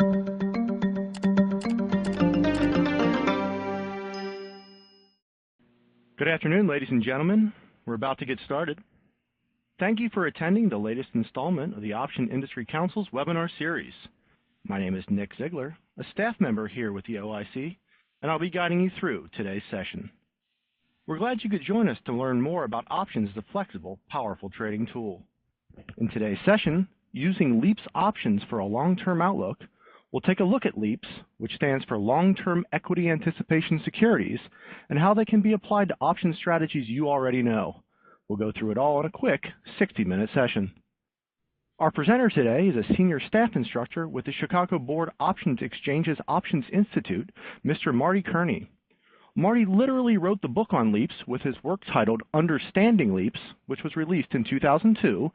Good afternoon, ladies and gentlemen. We're about to get started. Thank you for attending the latest installment of the Option Industry Council's webinar series. My name is Nick Ziegler, a staff member here with the OIC, and I'll be guiding you through today's session. We're glad you could join us to learn more about options as a flexible, powerful trading tool. In today's session, using LEAPS options for a long-term outlook, we'll take a look at LEAPS, which stands for Long-term Equity Anticipation Securities, and how they can be applied to option strategies you already know. We'll go through it all in a quick 60-minute session. Our presenter today is a senior staff instructor with the Chicago Board Options Exchange's Options Institute, Mr. Marty Kearney. Marty literally wrote the book on LEAPS with his work titled Understanding LEAPS, which was released in 2002,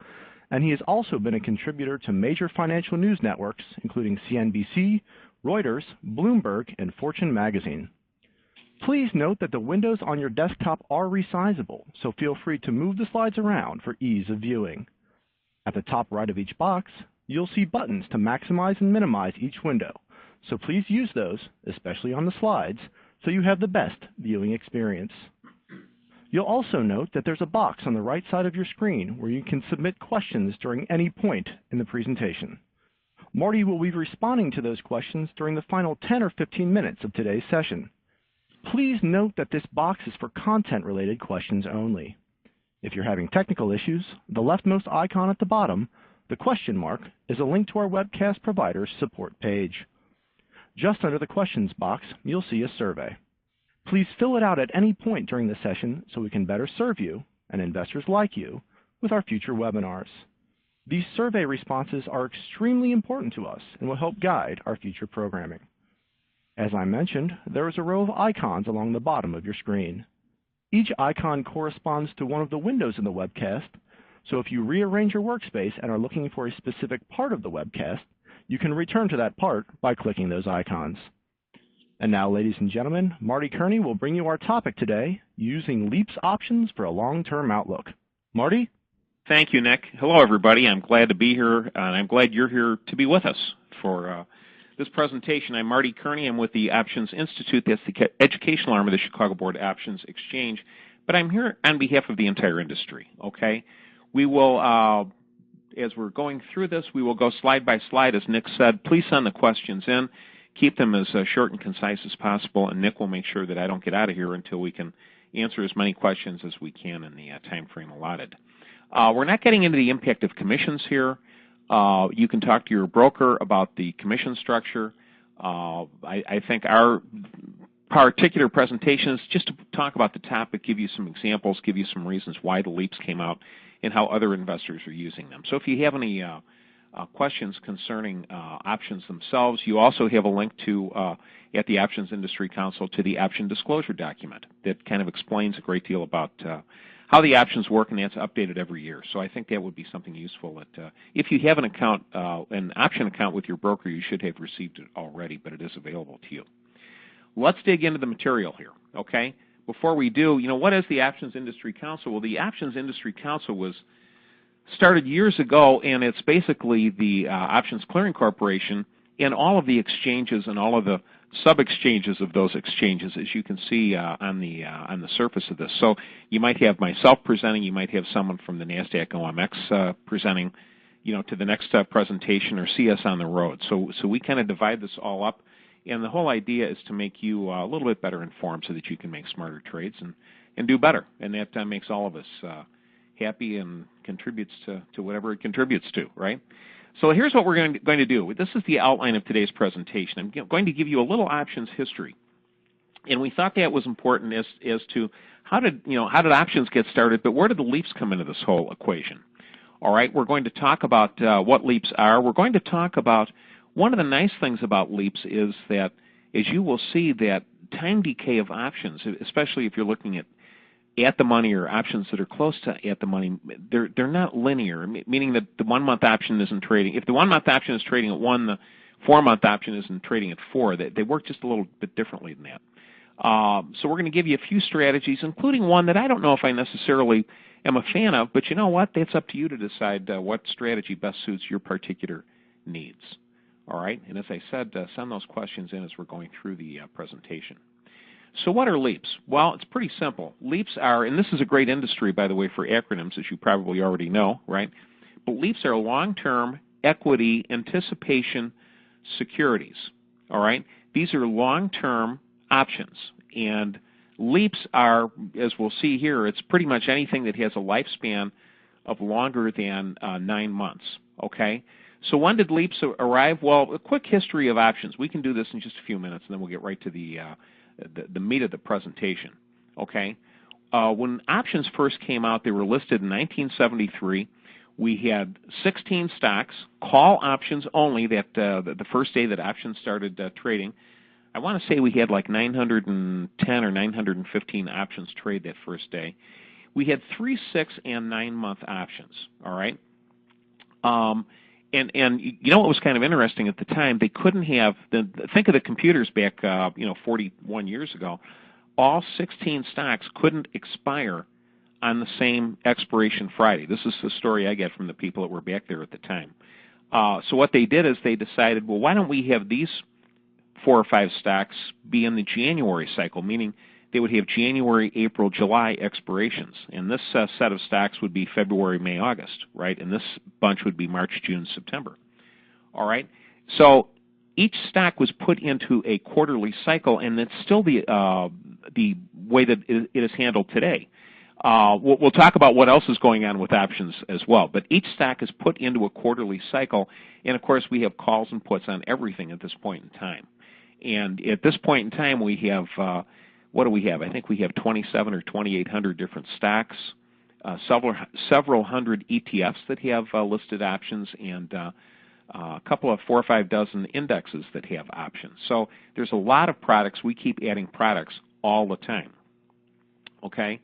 and he has also been a contributor to major financial news networks, including CNBC, Reuters, Bloomberg, and Fortune magazine. Please note that the windows on your desktop are resizable, so feel free to move the slides around for ease of viewing. At the top right of each box, you'll see buttons to maximize and minimize each window, so please use those, especially on the slides, so you have the best viewing experience. You'll also note that there's a box on the right side of your screen where you can submit questions during any point in the presentation. Marty will be responding to those questions during the final 10 or 15 minutes of today's session. Please note that this box is for content-related questions only. If you're having technical issues, the leftmost icon at the bottom, the question mark, is a link to our webcast provider's support page. Just under the questions box, you'll see a survey. Please fill it out at any point during the session so we can better serve you, and investors like you, with our future webinars. These survey responses are extremely important to us and will help guide our future programming. As I mentioned, there is a row of icons along the bottom of your screen. Each icon corresponds to one of the windows in the webcast, so if you rearrange your workspace and are looking for a specific part of the webcast, you can return to that part by clicking those icons. And now, ladies and gentlemen, Marty Kearney will bring you our topic today, using LEAPS options for a long-term outlook. Marty? Thank you, Nick. Hello, everybody. I'm glad to be here, and I'm glad you're here to be with us for this presentation. I'm Marty Kearney. I'm with the Options Institute. That's the educational arm of the Chicago Board Options Exchange. But I'm here on behalf of the entire industry, okay? We will, as we're going through this, we will go slide by slide, as Nick said. Please send the questions in. Keep them as short and concise as possible, and Nick will make sure that I don't get out of here until we can answer as many questions as we can in the time frame allotted. We're not getting into the impact of commissions here. You can talk to your broker about the commission structure. I think our particular presentation is just to talk about the topic, give you some examples, give you some reasons why the LEAPS came out, and how other investors are using them. So if you have any questions concerning options themselves, you also have a link to, at the Options Industry Council, to the option disclosure document that kind of explains a great deal about how the options work, and that's updated every year. So I think that would be something useful. That if you have an account, an option account with your broker, you should have received it already, but it is available to you. Let's dig into the material here, okay? Before we do, what is the Options Industry Council? Well, the Options Industry Council was started years ago, and it's basically the Options Clearing Corporation and all of the exchanges and all of the sub-exchanges of those exchanges, as you can see on the surface of this. So you might have myself presenting, you might have someone from the NASDAQ OMX presenting, to the next presentation, or see us on the road. So we kind of divide this all up, and the whole idea is to make you a little bit better informed so that you can make smarter trades and do better, and that makes all of us happy and contributes to whatever it contributes to, right? So here's what we're going to do. This is the outline of today's presentation. I'm going to give you a little options history, and we thought that was important as to how did options get started, but where did the LEAPS come into this whole equation? All right, we're going to talk about what LEAPS are. We're going to talk about one of the nice things about LEAPS is that, as you will see, that time decay of options, especially if you're looking at the money or options that are close to at the money, they're not linear, meaning that the 1 month option isn't trading. If the 1 month option is trading at 1, the 4 month option isn't trading at 4. They work just a little bit differently than that. So we're going to give you a few strategies, including one that I don't know if I necessarily am a fan of, but you know what? That's up to you to decide what strategy best suits your particular needs. All right, and as I said, send those questions in as we're going through the presentation. So what are LEAPS? Well, it's pretty simple. LEAPS are, and this is a great industry, by the way, for acronyms, as you probably already know, right? But LEAPS are long-term equity anticipation securities, all right? These are long-term options, and LEAPS are, as we'll see here, it's pretty much anything that has a lifespan of longer than 9 months, okay? So when did LEAPS arrive? Well, a quick history of options. We can do this in just a few minutes, and then we'll get right to the meat of the presentation, okay? When options first came out, they were listed in 1973. We had 16 stocks, call options only, that the first day that options started trading. I want to say we had like 910 or 915 options trade that first day. We had 3, 6, and 9-month options, all right? And you know what was kind of interesting at the time? They couldn't have, think of the computers back 41 years ago. All 16 stocks couldn't expire on the same expiration Friday. This is the story I get from the people that were back there at the time. So what they did is they decided, well, why don't we have these 4 or 5 stocks be in the January cycle, meaning they would have January, April, July expirations. And this set of stocks would be February, May, August, right? And this bunch would be March, June, September. All right? So each stock was put into a quarterly cycle, and it's still the way that it is handled today. We'll talk about what else is going on with options as well. But each stock is put into a quarterly cycle, and of course we have calls and puts on everything at this point in time. And at this point in time we have, what do we have? I think we have 27 or 2,800 different stocks, several hundred ETFs that have listed options, and a couple of 4 or 5 dozen indexes that have options. So there's a lot of products. We keep adding products all the time. Okay?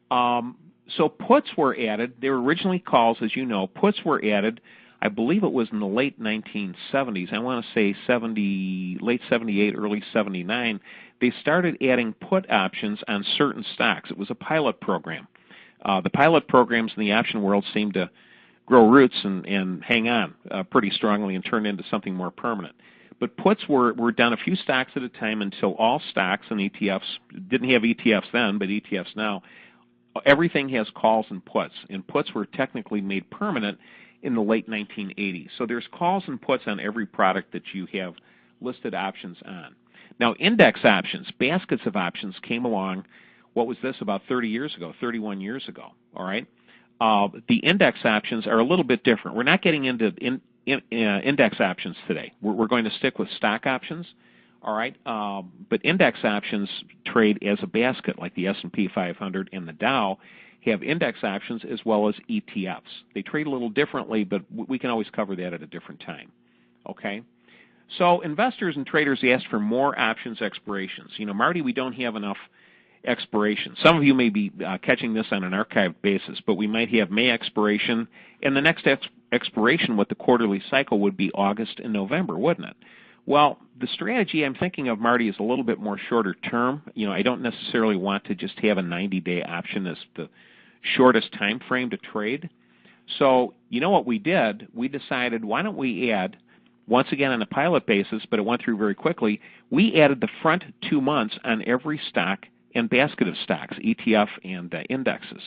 So puts were added. They were originally calls, as you know. Puts were added, I believe it was in the late 1970s. I want to say late 78, early 79. They started adding put options on certain stocks. It was a pilot program. The pilot programs in the option world seemed to grow roots and hang on pretty strongly and turn into something more permanent. But puts were done a few stocks at a time until all stocks and ETFs, didn't have ETFs then, but ETFs now, everything has calls and puts were technically made permanent in the late 1980s. So there's calls and puts on every product that you have listed options on. Now index options, baskets of options came along, what was this, about 30 years ago, 31 years ago, all right? The index options are a little bit different. We're not getting into index options today. We're going to stick with stock options, all right? But index options trade as a basket, like the S&P 500 and the Dow have index options as well as ETFs. They trade a little differently, but we can always cover that at a different time, okay? So investors and traders ask for more options expirations. You know, Marty, we don't have enough expirations. Some of you may be catching this on an archived basis, but we might have May expiration, and the next expiration with the quarterly cycle would be August and November, wouldn't it? Well, the strategy I'm thinking of, Marty, is a little bit more shorter term. You know, I don't necessarily want to just have a 90-day option as the shortest time frame to trade. So, you know what we did? We decided, why don't we add, once again on a pilot basis, but it went through very quickly, we added the front 2 months on every stock and basket of stocks, ETF and indexes.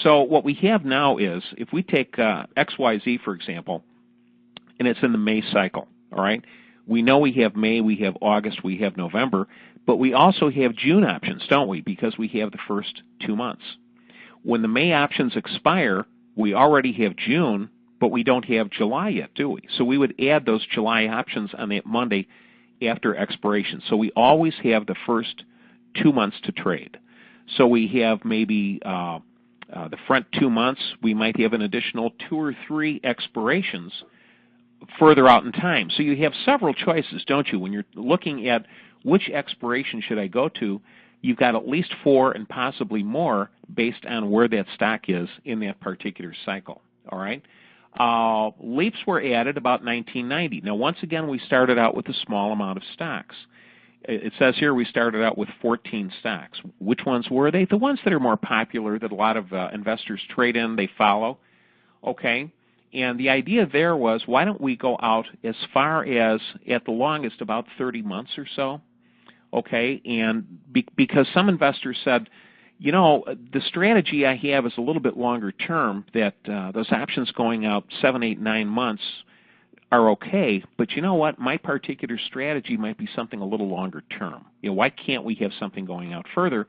So what we have now is, if we take XYZ, for example, and it's in the May cycle, all right? We know we have May, we have August, we have November, but we also have June options, don't we? Because we have the first 2 months. When the May options expire, we already have June, but we don't have July yet, do we? So we would add those July options on that Monday after expiration. So we always have the first 2 months to trade. So we have maybe the front 2 months, we might have an additional 2 or 3 expirations further out in time. So you have several choices, don't you? When you're looking at which expiration should I go to, you've got at least 4 and possibly more based on where that stock is in that particular cycle, all right? LEAPS were added about 1990. Now, once again, we started out with a small amount of stocks. It says here we started out with 14 stocks. Which ones were they? The ones that are more popular, that a lot of investors trade in, they follow, okay? And the idea there was, why don't we go out as far as, at the longest, about 30 months or so, okay? And because some investors said, you know, the strategy I have is a little bit longer term, that those options going out 7, 8, 9 months are okay, but you know what? My particular strategy might be something a little longer term. You know, why can't we have something going out further?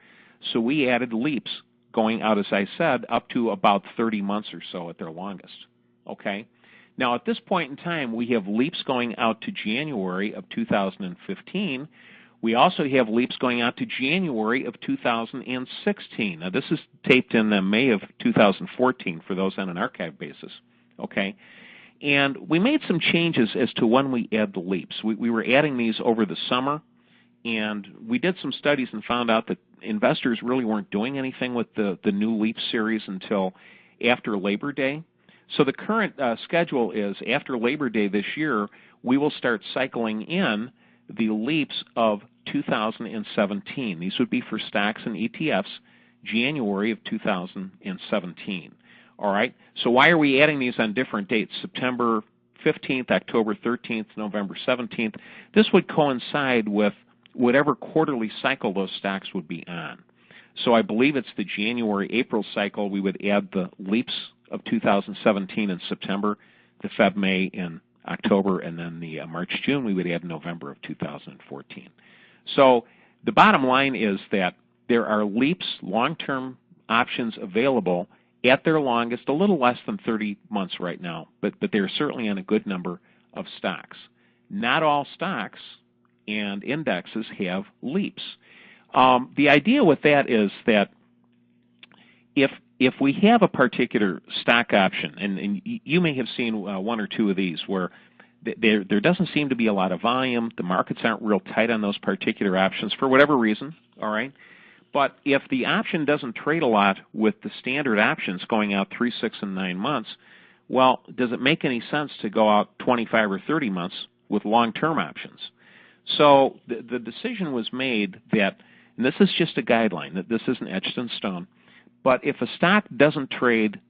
So we added LEAPS going out, as I said, up to about 30 months or so at their longest. Okay? Now, at this point in time, we have LEAPS going out to January of 2015. We also have LEAPS going out to January of 2016. Now, this is taped in May of 2014 for those on an archive basis. Okay? And we made some changes as to when we add the LEAPS. We were adding these over the summer, and we did some studies and found out that investors really weren't doing anything with the new LEAPS series until after Labor Day. So the current schedule is, after Labor Day this year, we will start cycling in the LEAPS of 2017. These would be for stocks and ETFs, January of 2017. All right, so why are we adding these on different dates? September 15th, October 13th, November 17th. This would coincide with whatever quarterly cycle those stocks would be on. So I believe it's the January-April cycle. We would add the LEAPS of 2017 in September, the Feb-May in October, and then the March-June we would add in November of 2014. So the bottom line is that there are LEAPS long-term options available at their longest, a little less than 30 months right now, but they're certainly on a good number of stocks. Not all stocks and indexes have LEAPS. The idea with that is that if we have a particular stock option, and you may have seen one or two of these where there doesn't seem to be a lot of volume, the markets aren't real tight on those particular options for whatever reason, all right? But if the option doesn't trade a lot with the standard options going out 3, 6, and 9 months, well, does it make any sense to go out 25 or 30 months with long-term options? So the decision was made that, and this is just a guideline, that this isn't etched in stone, but if a stock doesn't trade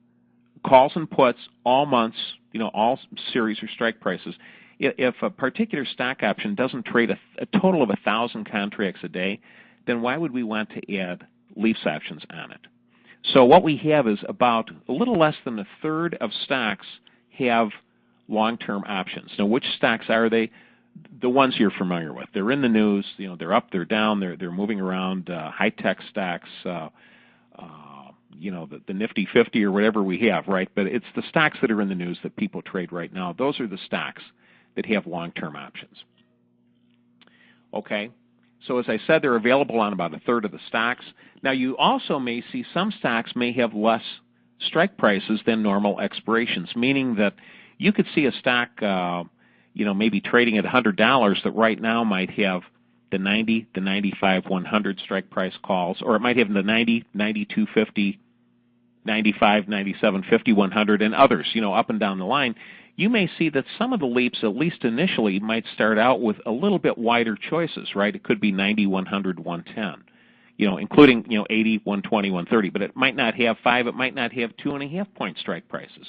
calls and puts all months, you know, all series or strike prices, if a particular stock option doesn't trade a total of 1,000 contracts a day, then why would we want to add LEAPS options on it? So what we have is about a little less than a third of stocks have long-term options. Now, which stocks are they? The ones you're familiar with. They're in the news. You know, they're up, they're down, they're moving around. High-tech stocks, you know, the Nifty 50 or whatever we have, right? But it's the stocks that are in the news that people trade right now. Those are the stocks that have long-term options. Okay. So as I said, they're available on about a third of the stocks. Now, you also may see some stocks may have less strike prices than normal expirations, meaning that you could see a stock, you know, maybe trading at $100 that right now might have the 90, the 95, 100 strike price calls, or it might have the 90, 92, 50, 95, 97, 50, 100, and others, you know, up and down the line. You may see that some of the LEAPS, at least initially, might start out with a little bit wider choices, right? It could be 90, 100, 110, you know, including, you know, 80, 120, 130, but it might not have 5, it might not have 2.5-point strike prices.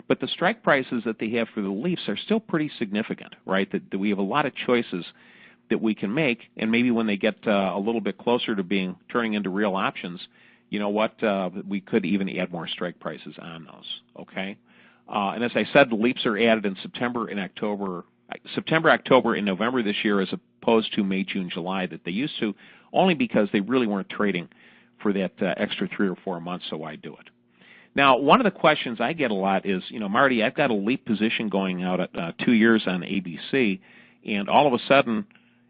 But the strike prices that they have for the LEAPS are still pretty significant, right? That we have a lot of choices that we can make, and maybe when they get a little bit closer to turning into real options, you know what, we could even add more strike prices on those, okay? And as I said, the LEAPS are added in September, October, and November this year, as opposed to May, June, July that they used to, only because they really weren't trading for that extra 3 or 4 months, so why do it? Now, one of the questions I get a lot is, you know, Marty, I've got a LEAP position going out at 2 years on ABC, and all of a sudden,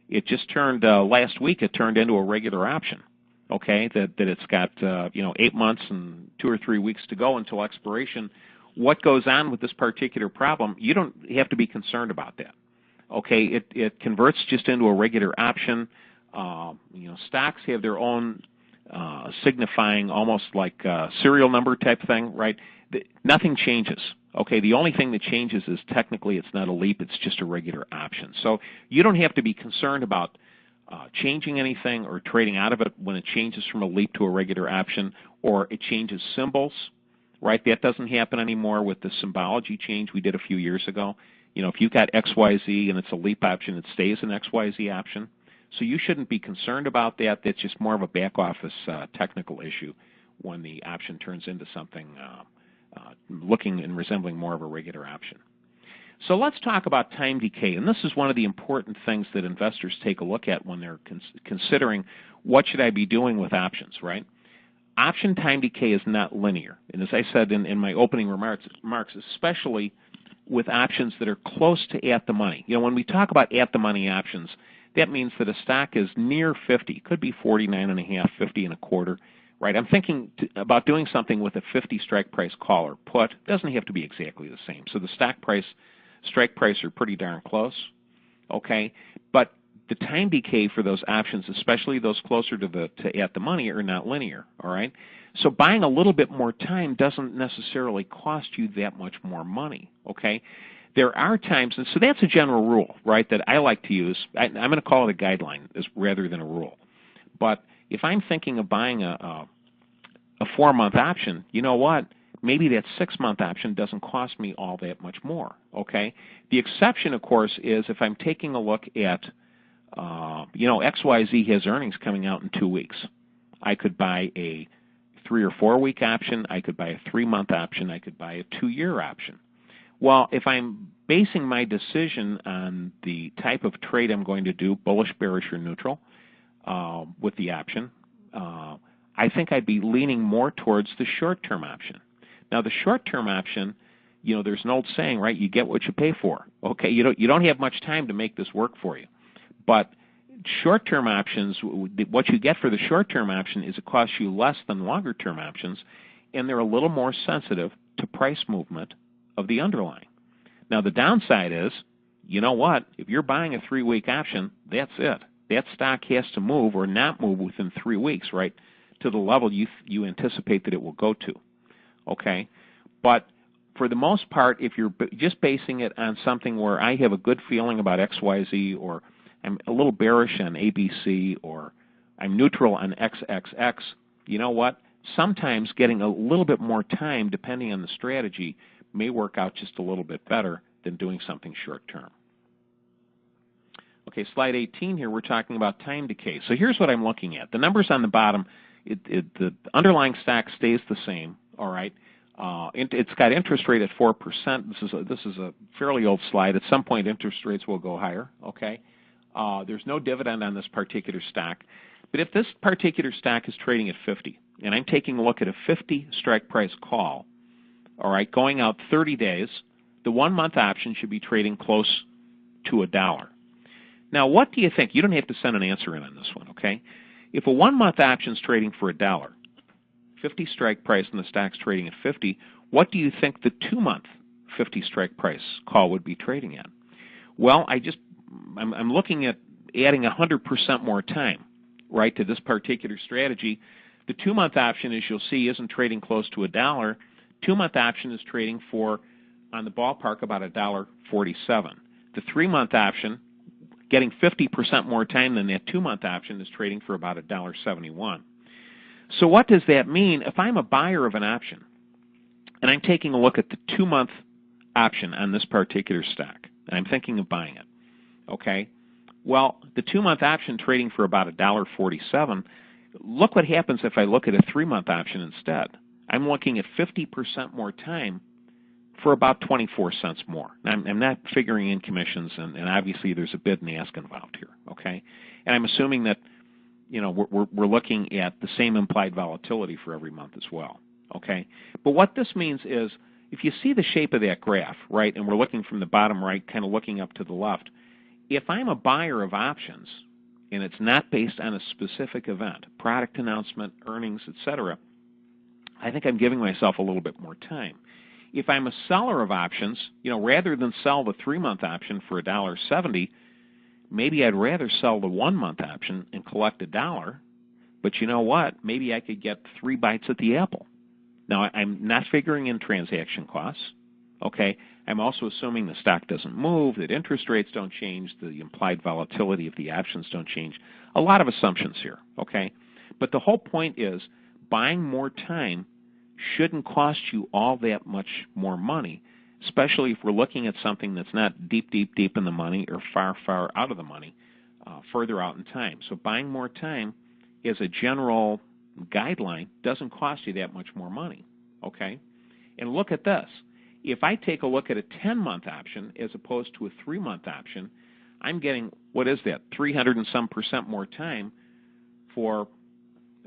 it just turned, last week, it turned into a regular option, okay, that it's got, you know, 8 months and 2 or 3 weeks to go until expiration. What goes on with this particular problem, you don't have to be concerned about that. Okay, it converts just into a regular option. You know, stocks have their own signifying, almost like serial number type thing, right? Nothing changes. Okay, the only thing that changes is technically it's not a LEAP, it's just a regular option. So you don't have to be concerned about changing anything or trading out of it when it changes from a LEAP to a regular option, or it changes symbols, right? That doesn't happen anymore with the symbology change we did a few years ago. If you've got XYZ and it's a LEAP option, it stays an XYZ option. So you shouldn't be concerned about that. That's just more of a back office technical issue when the option turns into something looking and resembling more of a regular option. So let's talk about time decay, and this is one of the important things that investors take a look at when they're considering what should I be doing with options, right? Option time decay is not linear, and as I said in my opening remarks, especially with options that are close to at the money. When we talk about at the money options, that means that a stock is near 50, could be 49.5, 50 and a quarter, right? I'm thinking about doing something with a 50 strike price call or put. It doesn't have to be exactly the same. So the stock price, strike price are pretty darn close, okay? But the time decay for those options, especially those closer to at the money, are not linear, all right? So buying a little bit more time doesn't necessarily cost you that much more money, okay? There are times, and so that's a general rule, right, that I like to use. I'm going to call it a guideline rather than a rule. But if I'm thinking of buying a 4-month option, you know what? Maybe that 6-month option doesn't cost me all that much more, okay? The exception, of course, is if I'm taking a look at, XYZ has earnings coming out in 2 weeks. I could buy a 3 or 4 week option. I could buy a 3-month option. I could buy a 2-year option. Well, if I'm basing my decision on the type of trade I'm going to do, bullish, bearish, or neutral, with the option, I think I'd be leaning more towards the short-term option. Now, the short-term option, there's an old saying, right? You get what you pay for. Okay, you don't have much time to make this work for you. But short-term options, what you get for the short-term option is it costs you less than longer-term options, and they're a little more sensitive to price movement of the underlying. Now, the downside is, you know what? If you're buying a 3-week option, that's it. That stock has to move or not move within 3 weeks, right, to the level you anticipate that it will go to. Okay? But for the most part, if you're just basing it on something where I have a good feeling about XYZ, or I'm a little bearish on ABC, or I'm neutral on XXX, you know what? Sometimes getting a little bit more time, depending on the strategy, may work out just a little bit better than doing something short-term. Okay, slide 18 here, we're talking about time decay. So here's what I'm looking at. The numbers on the bottom, the underlying stock stays the same, all right? It's got interest rate at 4%. This is a fairly old slide. At some point, interest rates will go higher, okay? There's no dividend on this particular stock. But if this particular stock is trading at 50, and I'm taking a look at a 50 strike price call, all right, going out 30 days, the 1-month option should be trading close to $1. Now, what do you think? You don't have to send an answer in on this one, okay? If a 1-month option is trading for $1, 50 strike price and the stock's trading at 50, what do you think the 2-month 50 strike price call would be trading at? Well, I'm looking at adding 100% more time, right, to this particular strategy. The 2-month option, as you'll see, isn't trading close to $1. 2-month option is trading for, on the ballpark, about $1.47. The 3-month option, getting 50% more time than that 2-month option, is trading for about $1.71. So what does that mean? If I'm a buyer of an option, and I'm taking a look at the 2-month option on this particular stock, and I'm thinking of buying it, okay? Well, the 2-month option trading for about $1.47, look what happens if I look at a 3-month option instead. I'm looking at 50% more time for about 24 cents more. Now, I'm not figuring in commissions, and obviously there's a bid and ask involved here, okay? And I'm assuming that, we're looking at the same implied volatility for every month as well, okay? But what this means is, if you see the shape of that graph, right, and we're looking from the bottom right, kind of looking up to the left, if I'm a buyer of options, and it's not based on a specific event, product announcement, earnings, etc., I think I'm giving myself a little bit more time. If I'm a seller of options, rather than sell the 3-month option for $1.70, maybe I'd rather sell the 1-month option and collect $1. But you know what? Maybe I could get 3 bites at the apple. Now, I'm not figuring in transaction costs, okay? I'm also assuming the stock doesn't move, that interest rates don't change, the implied volatility of the options don't change. A lot of assumptions here, okay? But the whole point is buying more time shouldn't cost you all that much more money, especially if we're looking at something that's not deep, deep, deep in the money or far, far out of the money, further out in time. So buying more time as a general guideline doesn't cost you that much more money, okay? And look at this. If I take a look at a 10-month option as opposed to a 3-month option, I'm getting, what is that, 300 and some % more time for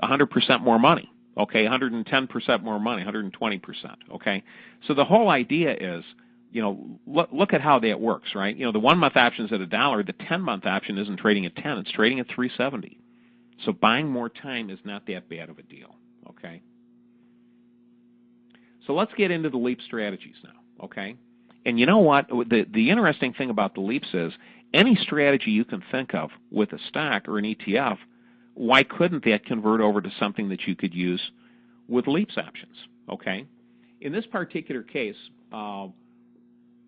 100% more money, okay, 110% more money, 120%, okay? So the whole idea is, you know, look at how that works, right? You know, the 1-month option is at $1. The 10-month option isn't trading at 10. It's trading at 370. So buying more time is not that bad of a deal, okay? So let's get into the LEAPS strategies now, okay? And you know what? The interesting thing about the LEAPS is any strategy you can think of with a stock or an ETF, why couldn't that convert over to something that you could use with LEAPS options, okay? In this particular case, I'm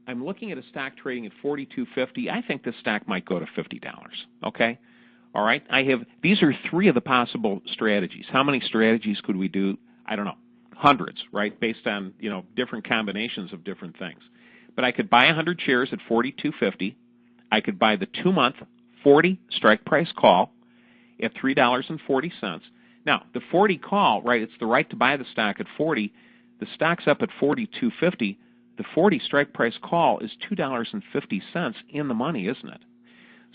looking at a stock trading at $42.50. I think this stock might go to $50, okay? All right, these are 3 of the possible strategies. How many strategies could we do? I don't know, hundreds, right, based on, you know, different combinations of different things. But I could buy 100 shares at $42.50. I could buy the 2-month 40 strike price call at $3.40. Now, the 40 call, right, it's the right to buy the stock at 40. The stock's up at $42.50. The 40 strike price call is $2.50 in the money, isn't it?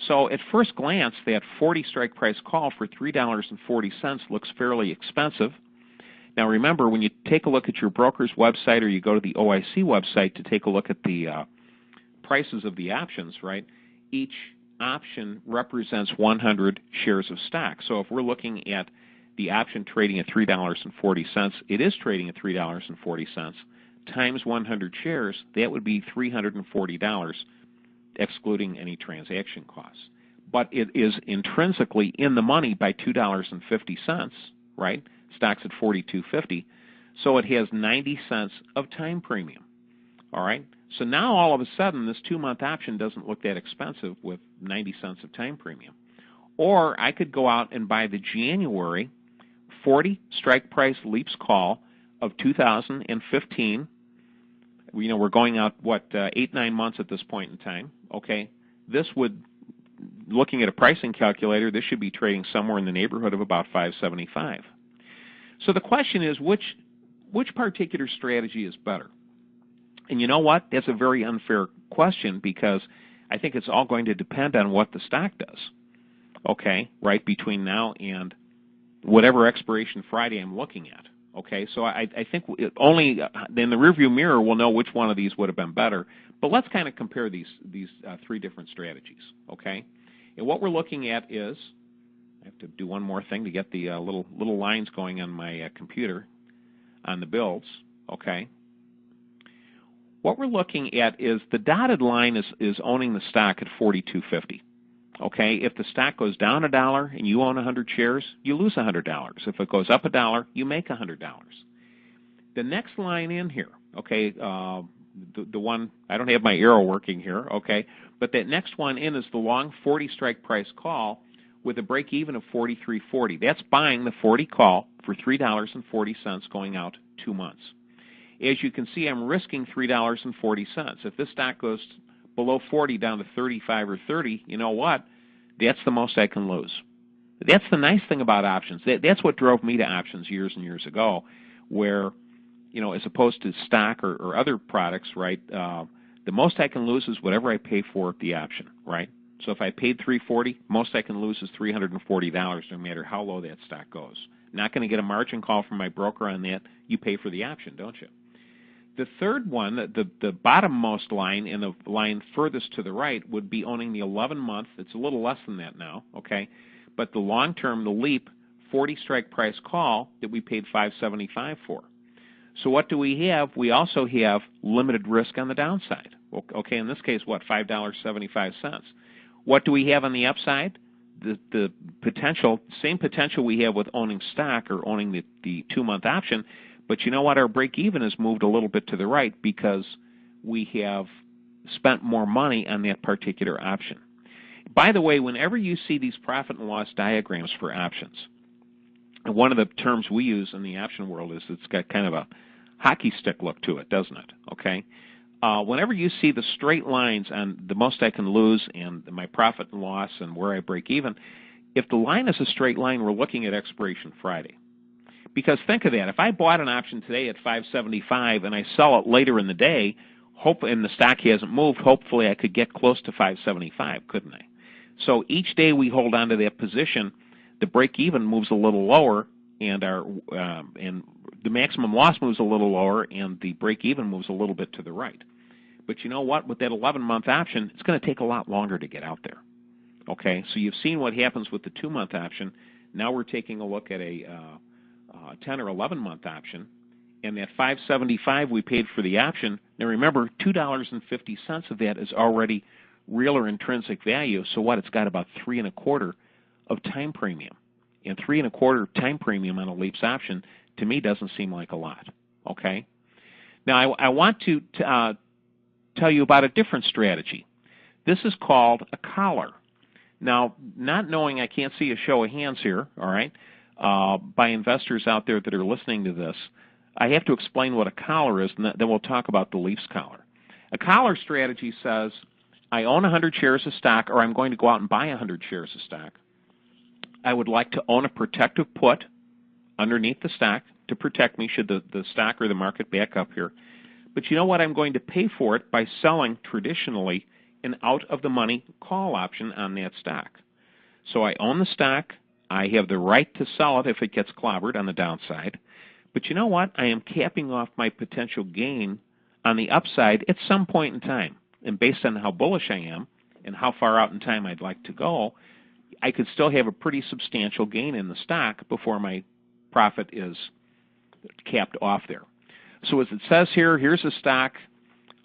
So at first glance, that 40 strike price call for $3.40 looks fairly expensive. Now remember, when you take a look at your broker's website or you go to the OIC website to take a look at the prices of the options, right, each option represents 100 shares of stock. So if we're looking at the option trading at $3.40, it is trading at $3.40 times 100 shares, that would be $340, excluding any transaction costs. But it is intrinsically in the money by $2.50, right? Stock's at $42.50, so it has 90 cents of time premium. All right? So now all of a sudden this 2-month option doesn't look that expensive with 90 cents of time premium. Or I could go out and buy the January 40 strike price LEAPS call of 2015. You know, we're going out, what, 8-9 months at this point in time. Okay, this would, looking at a pricing calculator, this should be trading somewhere in the neighborhood of about $5.75. So the question is, which particular strategy is better? And you know what? That's a very unfair question because I think it's all going to depend on what the stock does. Okay, right between now and whatever expiration Friday I'm looking at. Okay, so I think only in the rearview mirror we'll know which one of these would have been better. But let's kind of compare these 3 different strategies. Okay, and what we're looking at is, I have to do one more thing to get the little lines going on my computer on the builds. Okay, what we're looking at is the dotted line is owning the stock at $42.50. Okay, if the stock goes down $1 and you own 100 shares, you lose $100. If it goes up $1, you make $100. The next line in here, okay, the one, I don't have my arrow working here, okay, but that next one in is the long 40 strike price call with a break even of $43.40. That's buying the 40 call for $3.40 going out 2 months. As you can see, I'm risking $3.40. If this stock goes below 40 down to 35 or 30, you know what? That's the most I can lose. That's the nice thing about options. That's what drove me to options years and years ago, where, you know, as opposed to stock or other products, right, the most I can lose is whatever I pay for the option, right? So if I paid $340, most I can lose is $340 no matter how low that stock goes. Not going to get a margin call from my broker on that. You pay for the option, don't you? The third one, the bottommost line and the line furthest to the right would be owning the 11-month. It's a little less than that now, okay? But the long-term, the LEAP, 40 strike price call that we paid $5.75 for. So what do we have? We also have limited risk on the downside. Okay, in this case, what, $5.75. What do we have on the upside? The potential, same potential we have with owning stock or owning the 2-month option. But you know what? Our break-even has moved a little bit to the right because we have spent more money on that particular option. By the way, whenever you see these profit and loss diagrams for options, And one of the terms we use in the option world is it's got kind of a hockey stick look to it, doesn't it? Okay. Whenever you see the straight lines on the most I can lose and my profit and loss and where I break even, if the line is a straight line, we're looking at expiration Friday. Because think of that. If I bought an option today at 575 and I sell it later in the day, and the stock hasn't moved, hopefully I could get close to 575, couldn't I? So each day we hold on to that position, the break-even moves a little lower, and the maximum loss moves a little lower, and the break-even moves a little bit to the right. But you know what? With that 11-month option, it's going to take a lot longer to get out there. Okay, so you've seen what happens with the 2-month option. Now we're taking a look at a 10 or 11-month option, and that 575 we paid for the option. Now remember, $2.50 of that is already real or intrinsic value. So what? It's got about 3 1/4 of time premium, and 3 1/4 time premium on a LEAPS option to me doesn't seem like a lot. Okay. Now I want to tell you about a different strategy. This is called a collar. Now, not knowing, I can't see a show of hands here, all right, by investors out there that are listening to this, I have to explain what a collar is, and then we'll talk about the LEAPS collar. A collar strategy says, I own 100 shares of stock, or I'm going to go out and buy 100 shares of stock. I would like to own a protective put underneath the stock to protect me should the stock or the market back up here. But you know what? I'm going to pay for it by selling traditionally an out-of-the-money call option on that stock. So I own the stock. I have the right to sell it if it gets clobbered on the downside. But you know what? I am capping off my potential gain on the upside at some point in time. And based on how bullish I am and how far out in time I'd like to go, I could still have a pretty substantial gain in the stock before my profit is capped off there. So as it says here, here's a stock.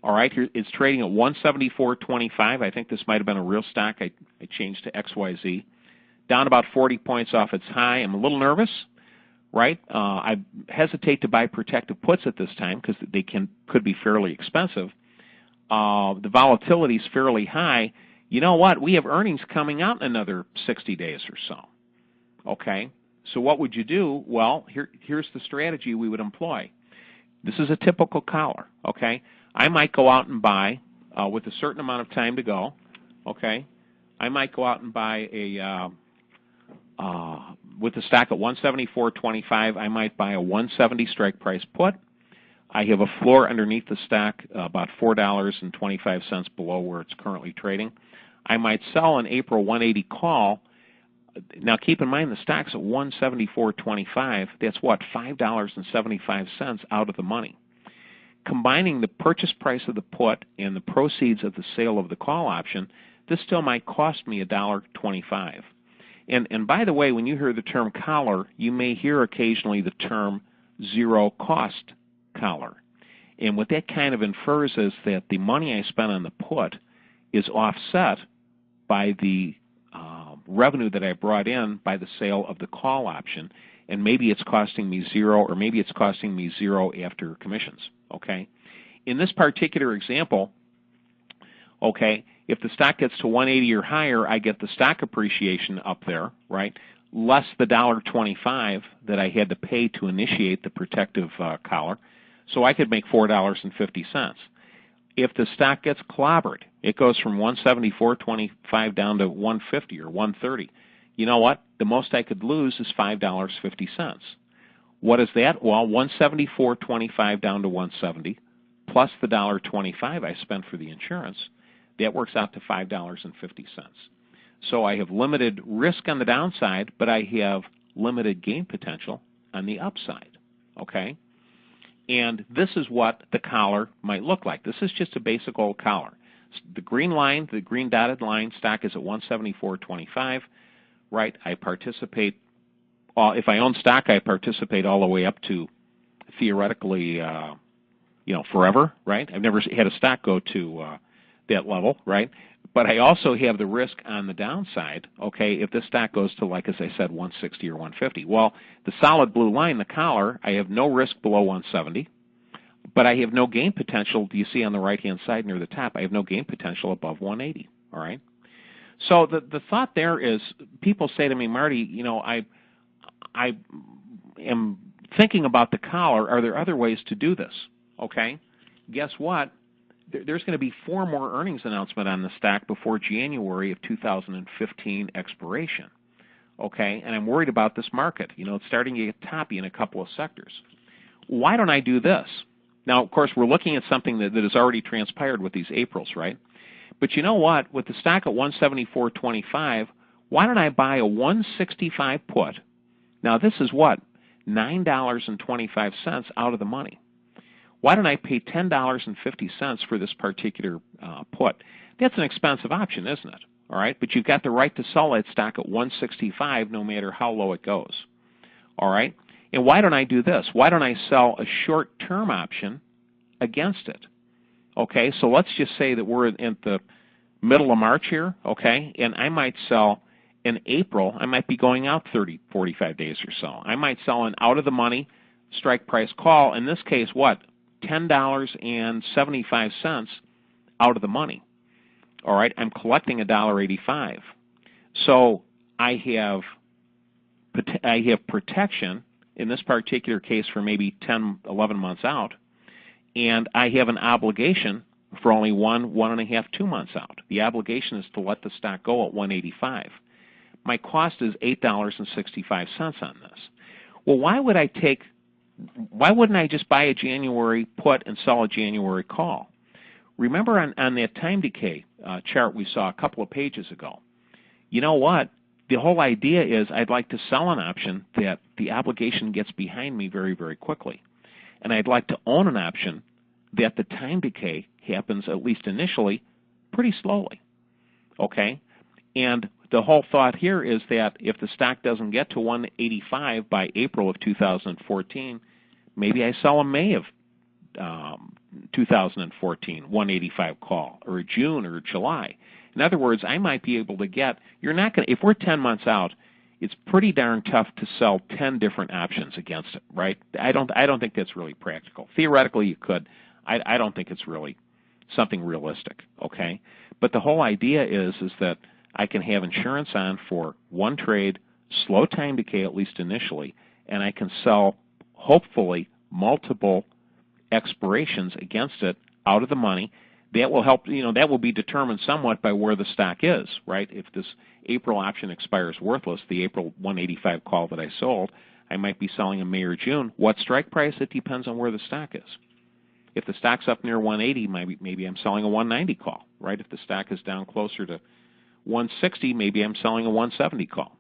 All right, here it's trading at 174.25. I think this might have been a real stock. I changed to XYZ. Down about 40 points off its high. I'm a little nervous, right? I hesitate to buy protective puts at this time because they could be fairly expensive. The volatility is fairly high. You know what? We have earnings coming out in another 60 days or so. Okay, so what would you do? Well, here's the strategy we would employ. This is a typical collar. Okay, I might go out and buy with a certain amount of time to go. Okay, I might go out and buy with the stock at 174.25. I might buy a 170 strike price put. I have a floor underneath the stock about $4.25 below where it's currently trading. I might sell an April 180 call. Now keep in mind the stock's at 174.25. That's what, $5.75 out of the money. Combining the purchase price of the put and the proceeds of the sale of the call option, this still might cost me $1.25. And by the way, when you hear the term collar, you may hear occasionally the term zero cost collar. And what that kind of infers is that the money I spent on the put is offset by the revenue that I brought in by the sale of the call option, and maybe it's costing me zero, or maybe it's costing me zero after commissions. Okay, in this particular example, okay, if the stock gets to 180 or higher, I get the stock appreciation up there, right? Less the $1.25 that I had to pay to initiate the protective collar, so I could make $4.50. If the stock gets clobbered, it goes from 174.25 down to 150 or 130. You know what? The most I could lose is $5.50. What is that? Well, 174.25 down to 170, plus the $1.25 I spent for the insurance, that works out to $5.50. So I have limited risk on the downside, but I have limited gain potential on the upside. Okay? And this is what the collar might look like. This is just a basic old collar. The green line, the green dotted line, stock is at 174.25, right? I participate, if I own stock, I participate all the way up to theoretically, forever, right? I've never had a stock go to that level, right? But I also have the risk on the downside, okay, if this stock goes to, like as I said, 160 or 150. Well, the solid blue line, the collar, I have no risk below 170, but I have no gain potential. Do you see on the right-hand side near the top, I have no gain potential above 180, all right? So the thought there is, people say to me, Marty, I am thinking about the collar. Are there other ways to do this? Okay, guess what? There's going to be 4 more earnings announcements on the stock before January of 2015 expiration. Okay, and I'm worried about this market. You know, it's starting to get toppy in a couple of sectors. Why don't I do this? Now, of course, we're looking at something that has already transpired with these Aprils, right? But you know what? With the stock at 174.25, why don't I buy a 165 put? Now, this is what? $9.25 out of the money. Why don't I pay $10.50 for this particular put? That's an expensive option, isn't it? All right, but you've got the right to sell that stock at 165 no matter how low it goes. All right, and why don't I do this? Why don't I sell a short-term option against it? Okay, so let's just say that we're in the middle of March here, okay, and I might sell in April. I might be going out 30, 45 days or so. I might sell an out-of-the-money strike price call. In this case, what? $10.75 out of the money. All right, I'm collecting $1.85. So I have protection in this particular case for maybe 10, 11 months out, and I have an obligation for only 1.5, 2 months out. The obligation is to let the stock go at 185. My cost is $8.65 on this. Well, why wouldn't I just buy a January put and sell a January call? Remember on that time decay chart we saw a couple of pages ago, you know what? The whole idea is I'd like to sell an option that the obligation gets behind me very, very quickly. And I'd like to own an option that the time decay happens, at least initially, pretty slowly. Okay? And the whole thought here is that if the stock doesn't get to 185 by April of 2014, maybe I sell in May of 2014, 185 call, or June or July. In other words, I might be able to get, you're not going to, if we're 10 months out, it's pretty darn tough to sell 10 different options against it, right? I don't think that's really practical. Theoretically, you could. I don't think it's really something realistic, okay? But the whole idea is that I can have insurance on for one trade, slow time decay at least initially, and I can sell, hopefully, multiple expirations against it out of the money. That will help, you know, that will be determined somewhat by where the stock is, right? If this April option expires worthless, the April 185 call that I sold, I might be selling in May or June. What strike price? It depends on where the stock is. If the stock's up near 180, maybe I'm selling a 190 call, right? If the stock is down closer to 160, maybe I'm selling a 170 call.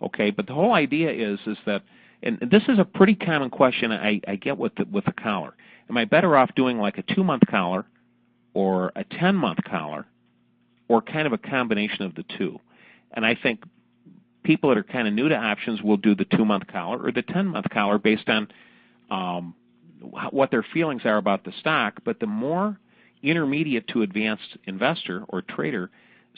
Okay, but the whole idea is that, and this is a pretty common question I get with the collar. Am I better off doing like a 2-month collar or a 10-month collar, or kind of a combination of the two? And I think people that are kind of new to options will do the 2-month collar or the 10-month collar based on what their feelings are about the stock. But the more intermediate to advanced investor or trader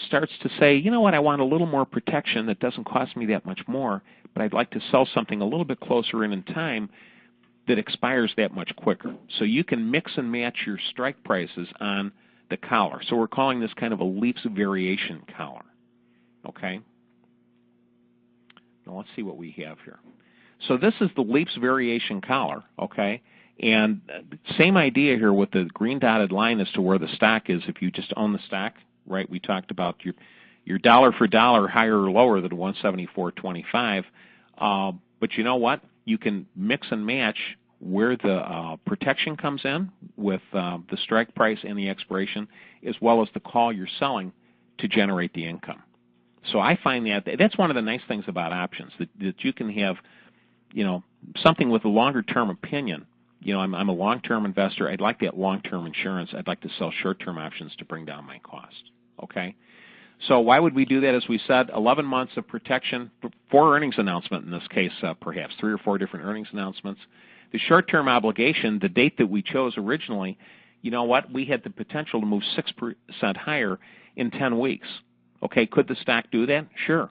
starts to say, you know what, I want a little more protection that doesn't cost me that much more, but I'd like to sell something a little bit closer in time that expires that much quicker. So you can mix and match your strike prices on the collar. So we're calling this kind of a LEAPS variation collar. Okay? Now let's see what we have here. So this is the LEAPS variation collar, okay? And same idea here with the green dotted line as to where the stock is if you just own the stock, right? We talked about your dollar for dollar higher or lower than 174.25. But you know what? You can mix and match where the protection comes in with the strike price and the expiration, as well as the call you're selling to generate the income. So I find that's one of the nice things about options, that you can have, you know, something with a longer term opinion. You know, I'm a long-term investor. I'd like that long-term insurance. I'd like to sell short-term options to bring down my cost. Okay? So why would we do that? As we said, 11 months of protection, 4 earnings announcement in this case, perhaps 3 or 4 different earnings announcements. The short-term obligation, the date that we chose originally, you know what? We had the potential to move 6% higher in 10 weeks. Okay, could the stock do that? Sure.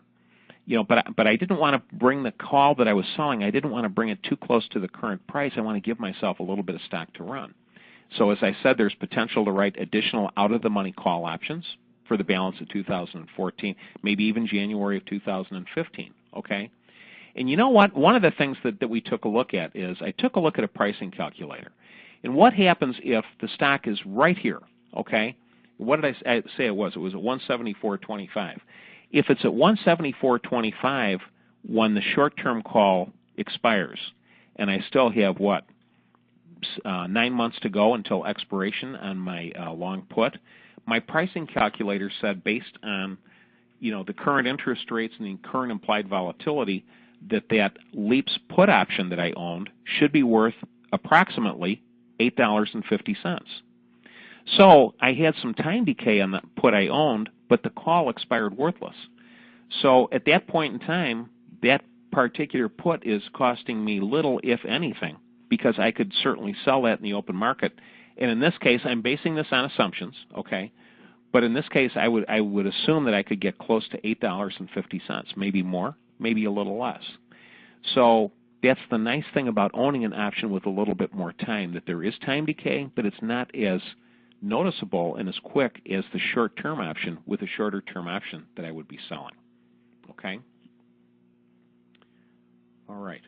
You know, but I didn't want to bring the call that I was selling. I didn't want to bring it too close to the current price. I want to give myself a little bit of stock to run. So as I said, there's potential to write additional out-of-the-money call options for the balance of 2014, maybe even January of 2015, okay? And you know what? One of the things that we took a look at is I took a look at a pricing calculator. And what happens if the stock is right here, okay? What did I say it was? It was at 174.25. If it's at 174.25 when the short-term call expires, and I still have, what, 9 months to go until expiration on my long put, my pricing calculator said based on the current interest rates and the current implied volatility that LEAPS put option that I owned should be worth approximately $8.50. So I had some time decay on the put I owned, but the call expired worthless. So at that point in time, that particular put is costing me little, if anything, because I could certainly sell that in the open market. And in this case, I'm basing this on assumptions, okay? But in this case, I would assume that I could get close to $8.50, maybe more, maybe a little less. So that's the nice thing about owning an option with a little bit more time, that there is time decay, but it's not as noticeable and as quick as the short-term option with a shorter-term option that I would be selling. Okay? All right.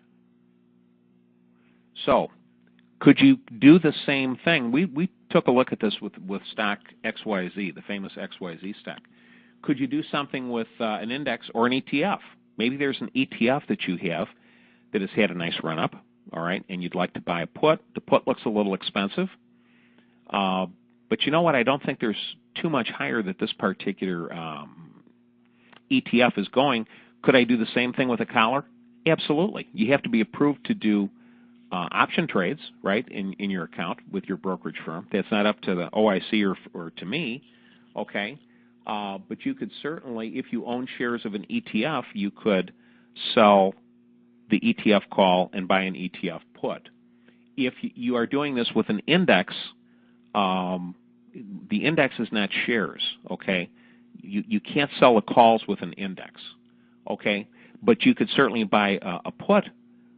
So could you do the same thing? We took a look at this with stock XYZ, the famous XYZ stock. Could you do something with an index or an ETF? Maybe there's an ETF that you have that has had a nice run-up, all right, and you'd like to buy a put. The put looks a little expensive. But you know what? I don't think there's too much higher that this particular ETF is going. Could I do the same thing with a collar? Absolutely. You have to be approved to do option trades, right, in your account with your brokerage firm. That's not up to the OIC or to me, okay? But you could certainly, if you own shares of an ETF, you could sell the ETF call and buy an ETF put. If you are doing this with an index, the index is not shares, okay? You can't sell the calls with an index, okay? But you could certainly buy a put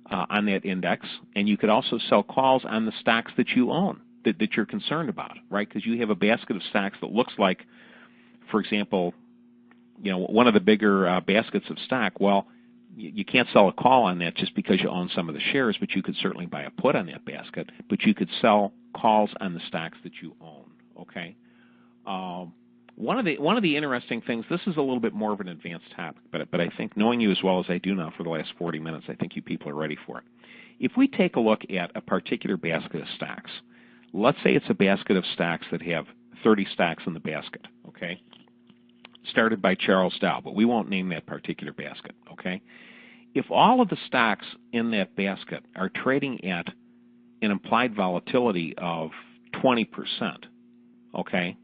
on that index, and you could also sell calls on the stocks that you own, that you're concerned about, right? Because you have a basket of stocks that looks like, for example, one of the bigger baskets of stock. Well, you can't sell a call on that just because you own some of the shares, but you could certainly buy a put on that basket, but you could sell calls on the stocks that you own, okay? One of the interesting things, this is a little bit more of an advanced topic, but I think knowing you as well as I do now for the last 40 minutes, I think you people are ready for it. If we take a look at a particular basket of stocks, let's say it's a basket of stocks that have 30 stocks in the basket, okay? Started by Charles Dow, but we won't name that particular basket, okay? If all of the stocks in that basket are trading at an implied volatility of 20%, okay?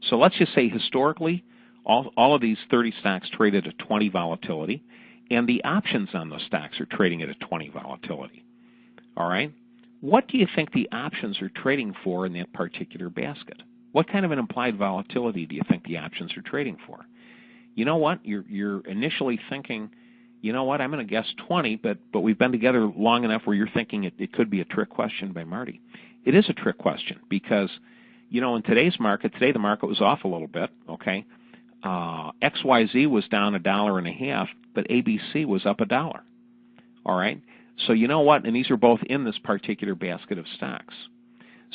So let's just say historically, all of these 30 stocks traded at 20 volatility, and the options on those stocks are trading at a 20 volatility. All right? What do you think the options are trading for in that particular basket? What kind of an implied volatility do you think the options are trading for? You know what? You're initially thinking, you know what, I'm going to guess 20, but we've been together long enough where you're thinking it could be a trick question by Marty. It is a trick question because in today's market, today the market was off a little bit, okay? XYZ was down $1.50, but ABC was up $1. All right? So you know what? And these are both in this particular basket of stocks.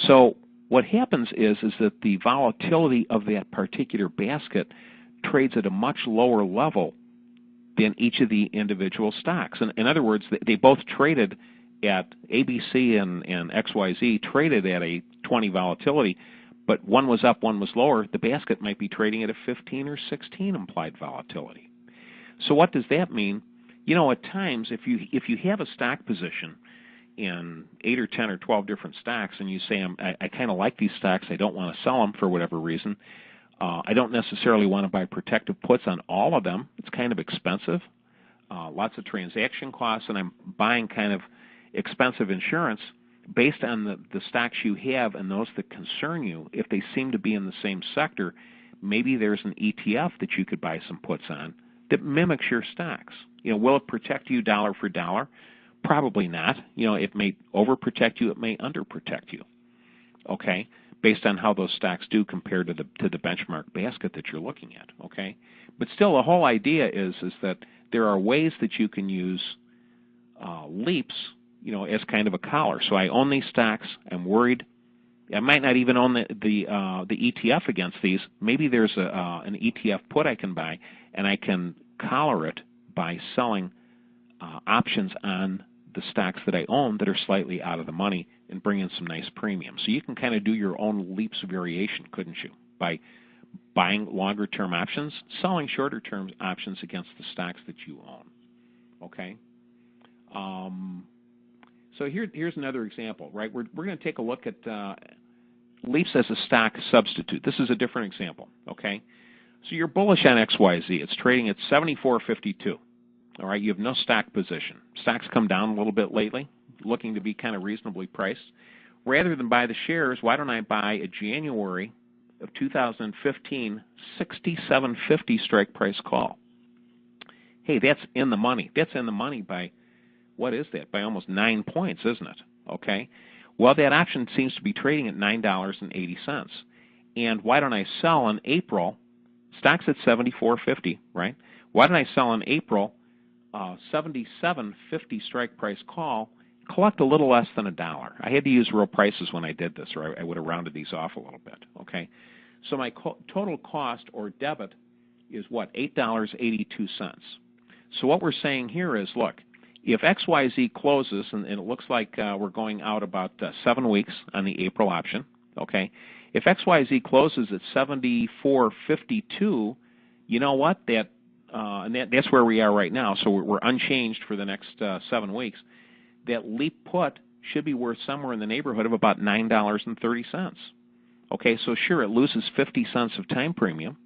So what happens is that the volatility of that particular basket trades at a much lower level than each of the individual stocks. In other words, they both traded at ABC and XYZ traded at a 20 volatility, but one was up, one was lower. The basket might be trading at a 15 or 16 implied volatility. So what does that mean? At times, if you have a stock position in 8 or 10 or 12 different stocks, and you say, I kind of like these stocks, I don't want to sell them for whatever reason. I don't necessarily want to buy protective puts on all of them. It's kind of expensive, lots of transaction costs, and I'm buying kind of expensive insurance. Based on the stocks you have and those that concern you, if they seem to be in the same sector, maybe there's an ETF that you could buy some puts on that mimics your stocks. Will it protect you dollar for dollar? Probably not. It may overprotect you, it may underprotect you, okay, based on how those stocks do compared to the benchmark basket that you're looking at, okay? But still, the whole idea is that there are ways that you can use LEAPS, you know, as kind of a collar. So I own these stocks. I'm worried. I might not even own the ETF against these. Maybe there's an ETF put I can buy, and I can collar it by selling options on the stocks that I own that are slightly out of the money and bring in some nice premium. So you can kind of do your own LEAPS variation, couldn't you? By buying longer-term options, selling shorter-term options against the stocks that you own. Okay? So here's another example, right? We're going to take a look at LEAPS as a stock substitute. This is a different example, okay? So you're bullish on XYZ. It's trading at 74.52. All right, you have no stock position. Stocks come down a little bit lately, looking to be kind of reasonably priced. Rather than buy the shares, why don't I buy a January of 2015 67.50 strike price call? Hey, that's in the money. That's in the money by, what is that? By almost 9 points, isn't it? Okay. Well, that option seems to be trading at $9.80. And why don't I sell in April? Stock's at 74.50, right? Why don't I sell in April 77.50 strike price call, collect a little less than $1? I had to use real prices when I did this, or I would have rounded these off a little bit, okay? So my total cost or debit is what? $8.82. So what we're saying here is, look, if XYZ closes, and it looks like we're going out about 7 weeks on the April option, okay? If XYZ closes at 74.52, you know what? That's where we are right now. So we're unchanged for the next 7 weeks. That LEAP put should be worth somewhere in the neighborhood of about $9.30. Okay, so sure, it loses 50 cents of time premium,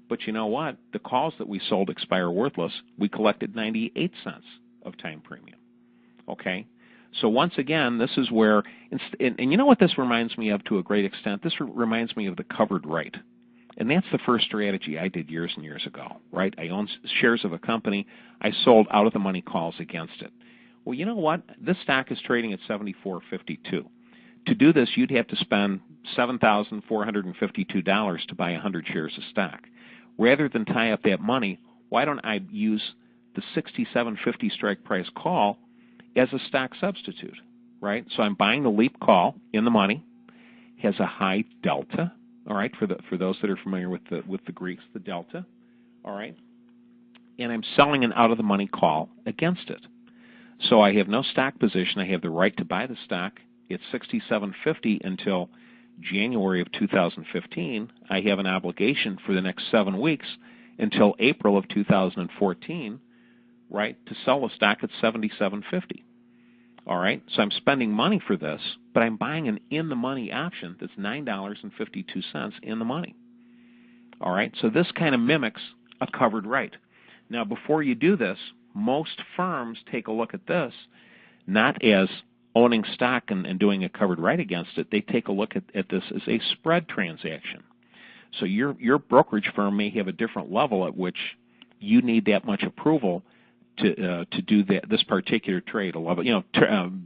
but you know what? The calls that we sold expire worthless. We collected 98 cents of time premium. Okay, so once again, this is where, and you know what this reminds me of to a great extent? This reminds me of the covered right. And that's the first strategy I did years and years ago, right? I owned shares of a company. I sold out-of-the-money calls against it. Well, you know what? This stock is trading at 74.52. To do this, you'd have to spend $7,452 to buy 100 shares of stock. Rather than tie up that money, why don't I use the 67.50 strike price call as a stock substitute, right? So I'm buying the LEAP call in the money, has a high delta. All right, for those that are familiar with the Greeks, the delta, all right, and I'm selling an out-of-the-money call against it. So I have no stock position. I have the right to buy the stock. It's $67.50 until January of 2015. I have an obligation for the next 7 weeks until April of 2014, right, to sell the stock at $77.50. All right, so I'm spending money for this, but I'm buying an in-the-money option that's $9.52 in the money. All right, so this kind of mimics a covered right. Now, before you do this, most firms take a look at this not as owning stock and doing a covered right against it. They take a look at this as a spread transaction. So your brokerage firm may have a different level at which you need that much approval to do this particular trade. A level,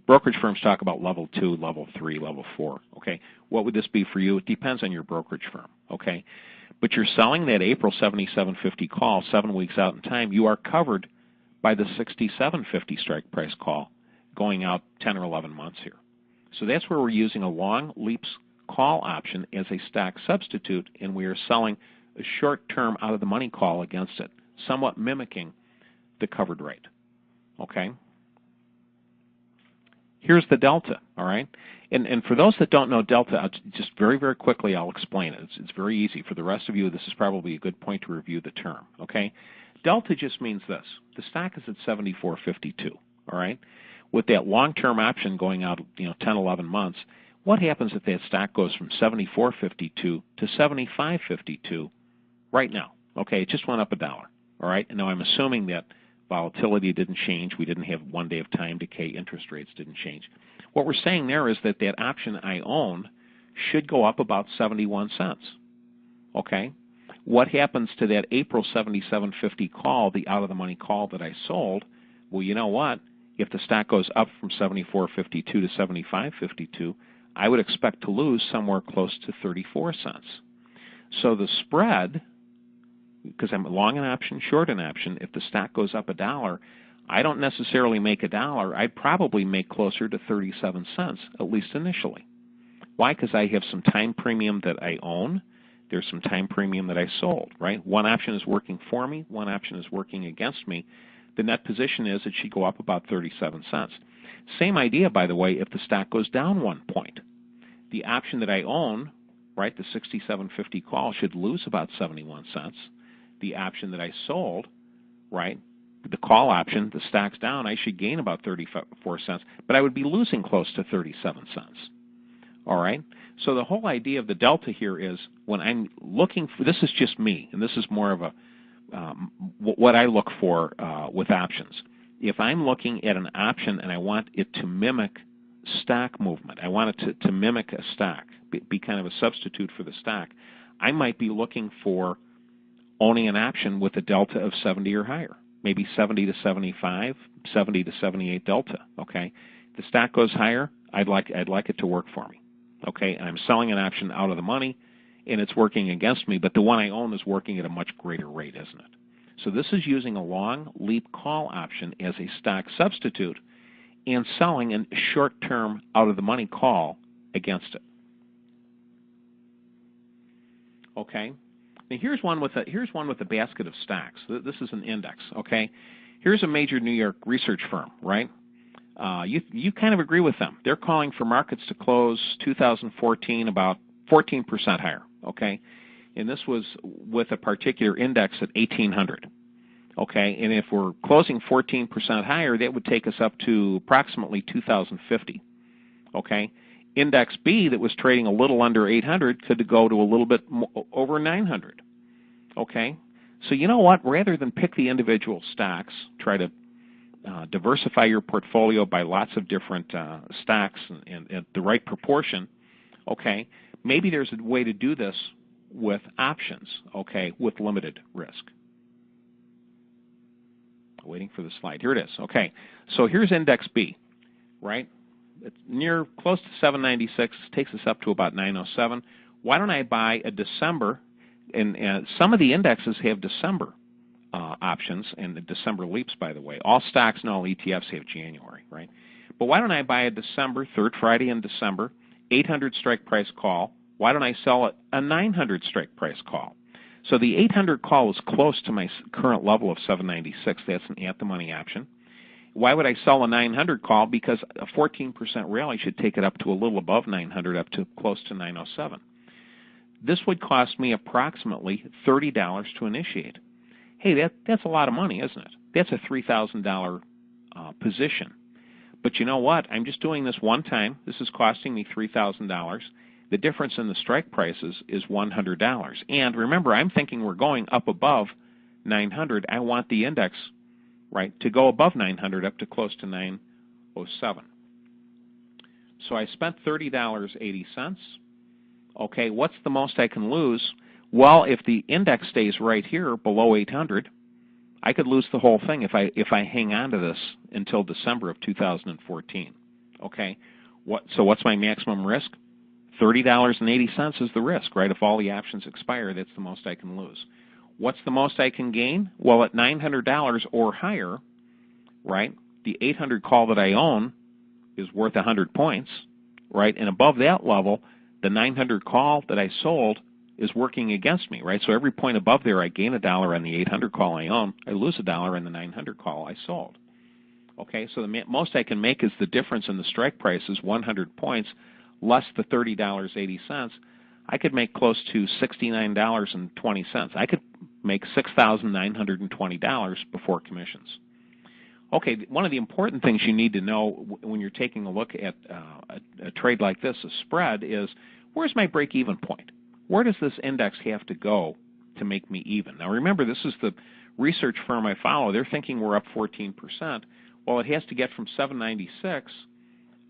brokerage firms talk about level 2, level 3, level 4. Okay, what would this be for you? It depends on your brokerage firm. Okay, but you're selling that April 77.50 call 7 weeks out in time. You are covered by the 67.50 strike price call going out 10 or 11 months here. So that's where we're using a long LEAPS call option as a stock substitute, and we are selling a short-term out-of-the-money call against it, somewhat mimicking the covered right. Okay? Here's the delta, all right? And for those that don't know delta, just very, very quickly, I'll explain it. It's very easy. For the rest of you, this is probably a good point to review the term, okay? Delta just means this. The stock is at 74.52, all right? With that long-term option going out, 10, 11 months, what happens if that stock goes from 74.52 to 75.52 right now? Okay, it just went up $1, all right? And now I'm assuming that volatility didn't change. We didn't have 1 day of time decay. Interest rates didn't change. What we're saying there is that that option I own should go up about 71 cents. Okay? What happens to that April 77.50 call, the out-of-the-money call that I sold? Well, you know what? If the stock goes up from 74.52 to 75.52, I would expect to lose somewhere close to 34 cents. So the spread, because I'm long an option, short an option, if the stock goes up $1, I don't necessarily make $1. I'd probably make closer to 37 cents, at least initially. Why? Because I have some time premium that I own. There's some time premium that I sold, right? One option is working for me. One option is working against me. The net position is it should go up about 37 cents. Same idea, by the way, if the stock goes down 1 point. The option that I own, right, the 67.50 call, should lose about 71 cents. The option that I sold, right, the call option, the stock's down, I should gain about 34 cents, but I would be losing close to 37 cents. All right? So the whole idea of the delta here is when I'm looking for, this is just me, and this is more of a what I look for with options. If I'm looking at an option and I want it to mimic stock movement, I want it to mimic a stock, be kind of a substitute for the stock, I might be looking for owning an option with a delta of 70 or higher, maybe 70 to 75, 70 to 78 delta. Okay, if the stock goes higher, I'd like it to work for me. Okay, and I'm selling an option out of the money, and it's working against me, but the one I own is working at a much greater rate, isn't it? So this is using a long leap call option as a stock substitute and selling a short-term out-of-the-money call against it. Okay, now here's one with a basket of stocks. This is an index. Okay, here's a major New York research firm, right? You kind of agree with them. They're calling for markets to close 2014 about 14% higher. Okay, and this was with a particular index at 1800. Okay, and if we're closing 14% higher, that would take us up to approximately 2050. Okay, index B that was trading a little under 800 could go to a little bit over 900. Okay, so you know what? Rather than pick the individual stocks, try to diversify your portfolio by lots of different stocks and at the right proportion. Okay, maybe there's a way to do this with options. Okay, with limited risk. Waiting for the slide. Here it is. Okay, so here's index B, right? It's close to 796, takes us up to about 907. Why don't I buy a December, and some of the indexes have December options, and the December leaps, by the way. All stocks and all ETFs have January, right? But why don't I buy a December, third Friday in December, 800 strike price call? Why don't I sell a 900 strike price call? So the 800 call is close to my current level of 796. That's an at-the-money option. Why would I sell a 900 call? Because a 14% rally should take it up to a little above 900, up to close to 907. This would cost me approximately $30 to initiate. Hey, that's a lot of money, isn't it? That's a $3,000 position. But you know what? I'm just doing this one time. This is costing me $3,000. The difference in the strike prices is $100. And remember, I'm thinking we're going up above 900. I want the index, right, to go above 900 up to close to 907. So I spent $30.80. Okay, what's the most I can lose? Well, if the index stays right here below 800, I could lose the whole thing if I hang on to this until December of 2014. Okay, so what's my maximum risk? $30.80 is the risk, right? If all the options expire, that's the most I can lose. What's the most I can gain? Well, at $900 or higher, right, the 800 call that I own is worth 100 points, right? And above that level, the 900 call that I sold is working against me, right? So every point above there, I gain $1 on the 800 call I own. I lose $1 on the 900 call I sold. Okay, so the most I can make is the difference in the strike price is 100 points less the $30.80. I could make close to $69.20. I could make $6,920 before commissions. Okay, one of the important things you need to know when you're taking a look at a trade like this, a spread, is where's my break-even point? Where does this index have to go to make me even? Now remember, this is the research firm I follow. They're thinking we're up 14%. Well, it has to get from 796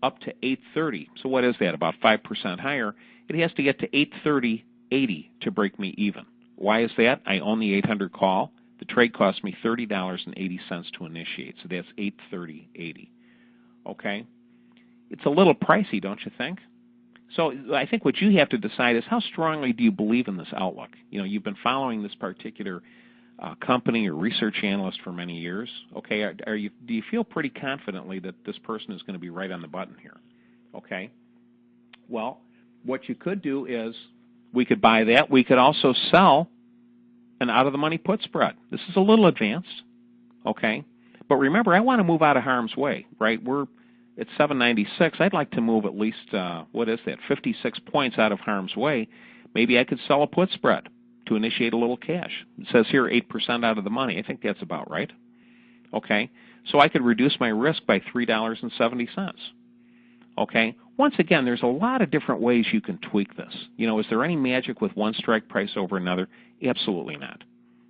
up to 830. So what is that, about 5% higher? It has to get to 830.80 to break me even. Why is that? I own the 800 call. The trade cost me $30.80 to initiate, so that's 830.80. Okay? It's a little pricey, don't you think? So I think what you have to decide is how strongly do you believe in this outlook? You know, you've been following this particular company or research analyst for many years. Okay, do you feel pretty confidently that this person is going to be right on the button here? Okay. Well, what you could do is we could buy that. We could also sell an out-of-the-money put spread. This is a little advanced. Okay. But remember, I want to move out of harm's way, right? We're at 796. I'd like to move at least, what is that, 56 points out of harm's way. Maybe I could sell a put spread to initiate a little cash. It says here 8% out of the money. I think that's about right. Okay. So I could reduce my risk by $3.70. Okay. Once again, there's a lot of different ways you can tweak this. You know, is there any magic with one strike price over another? Absolutely not.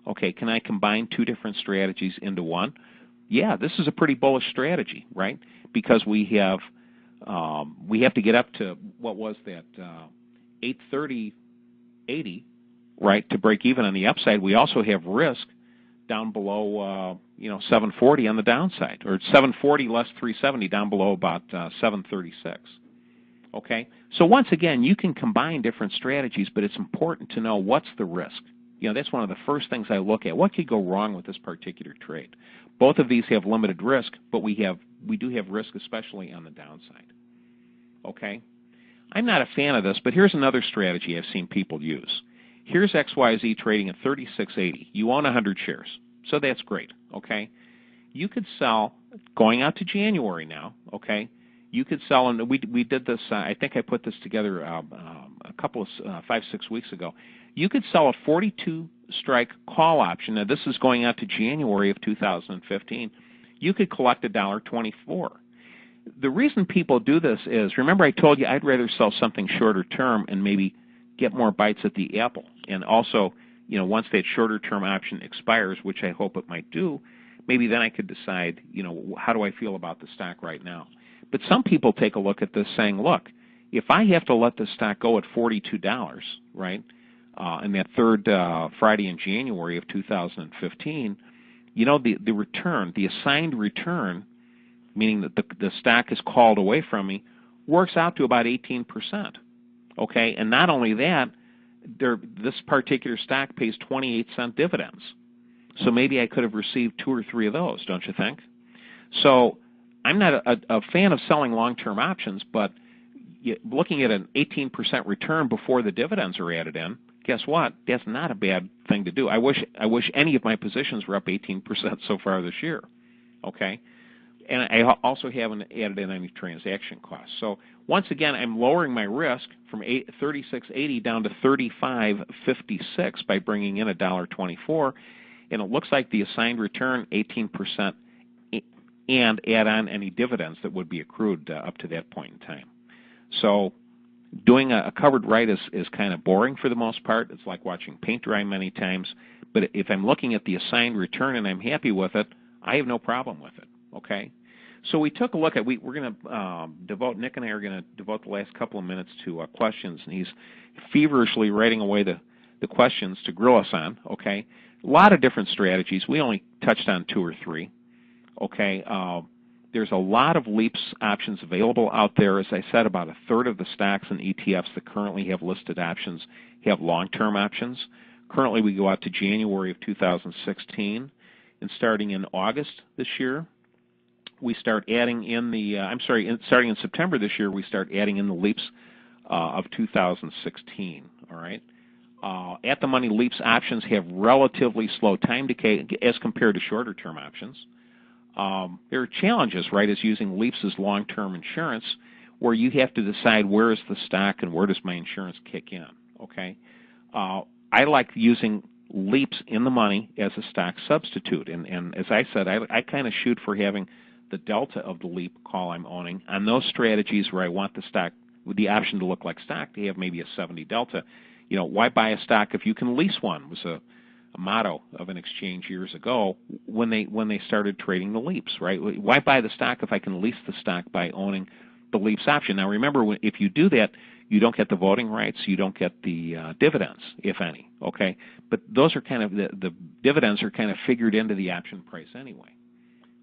Okay. Can I combine two different strategies into one? Yeah, this is a pretty bullish strategy, right? Because we have to get up to, what was that, 830.80, right, to break even on the upside. We also have risk down below, 740 on the downside, or 740 less 370 down below about 736. Okay, so once again, you can combine different strategies, but it's important to know what's the risk. You know, that's one of the first things I look at. What could go wrong with this particular trade? Both of these have limited risk, but we do have risk, especially on the downside. Okay, I'm not a fan of this, but here's another strategy I've seen people use. Here's XYZ trading at 36.80. You own 100 shares, so that's great. Okay, you could sell going out to January now. Okay, you could sell, and we did this. I think I put this together a couple of 5-6 weeks ago. You could sell a 42 strike call option. Now this is going out to January of 2015. You could collect $1.24. The reason people do this is, remember I told you I'd rather sell something shorter term and maybe get more bites at the apple. And also, you know, once that shorter term option expires, which I hope it might do, maybe then I could decide, you know, how do I feel about the stock right now. But some people take a look at this saying, look, if I have to let this stock go at $42, right, in that third Friday in January of 2015, you know, the return, the assigned return, meaning that the stock is called away from me, works out to about 18%. Okay, and not only that, this particular stock pays 28-cent dividends. So maybe I could have received 2 or 3 of those, don't you think? So I'm not a fan of selling long-term options, but looking at an 18% return before the dividends are added in, guess what? That's not a bad thing to do. I wish any of my positions were up 18% so far this year. Okay, and I also haven't added in any transaction costs. So once again, I'm lowering my risk from 36.80 down to 35.56 by bringing in $1.24, and it looks like the assigned return 18%, and add on any dividends that would be accrued up to that point in time. So doing a covered right is kind of boring for the most part. It's like watching paint dry many times. But if I'm looking at the assigned return and I'm happy with it, I have no problem with it. Okay? So we took a look at, we're going to Nick and I are going to devote the last couple of minutes to questions, and he's feverishly writing away the questions to grill us on. Okay? A lot of different strategies. We only touched on 2 or 3. Okay? There's a lot of LEAPS options available out there. As I said, about 1/3 of the stocks and ETFs that currently have listed options have long-term options. Currently, we go out to January of 2016, and starting in August this year, we start adding in the, starting in September this year, we start adding in the LEAPS of 2016, all right? At-the-money LEAPS options have relatively slow time decay as compared to shorter-term options. There are challenges, right, as using LEAPS as long-term insurance, where you have to decide where is the stock and where does my insurance kick in, okay? I like using LEAPS in the money as a stock substitute, and as I said, I kind of shoot for having the delta of the LEAP call I'm owning on those strategies where I want the stock, with the option to look like stock, to have maybe a 70 delta. You know, why buy a stock if you can lease one? Was a motto of an exchange years ago when they started trading the LEAPS, right? Why buy the stock if I can lease the stock by owning the LEAPS option? Now remember, if you do that, you don't get the voting rights, you don't get the dividends, if any, okay? But those are kind of, the dividends are kind of figured into the option price anyway,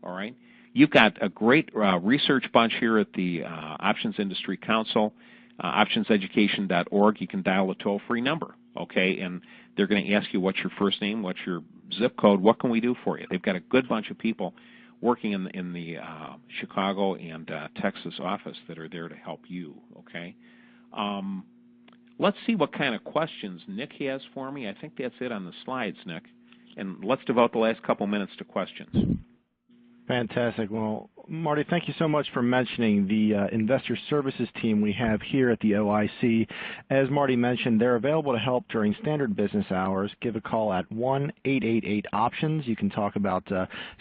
all right? You've got a great research bunch here at the Options Industry Council, optionseducation.org. You can dial a toll-free number, okay? And they're going to ask you what's your first name, what's your zip code, what can we do for you? They've got a good bunch of people working in the Chicago and Texas office that are there to help you, okay? Let's see what kind of questions Nick has for me. I think that's it on the slides, Nick. And let's devote the last couple minutes to questions. Fantastic. Well, Marty, thank you so much for mentioning the investor services team we have here at the OIC. As Marty mentioned, they're available to help during standard business hours. Give a call at 1-888-OPTIONS. You can talk about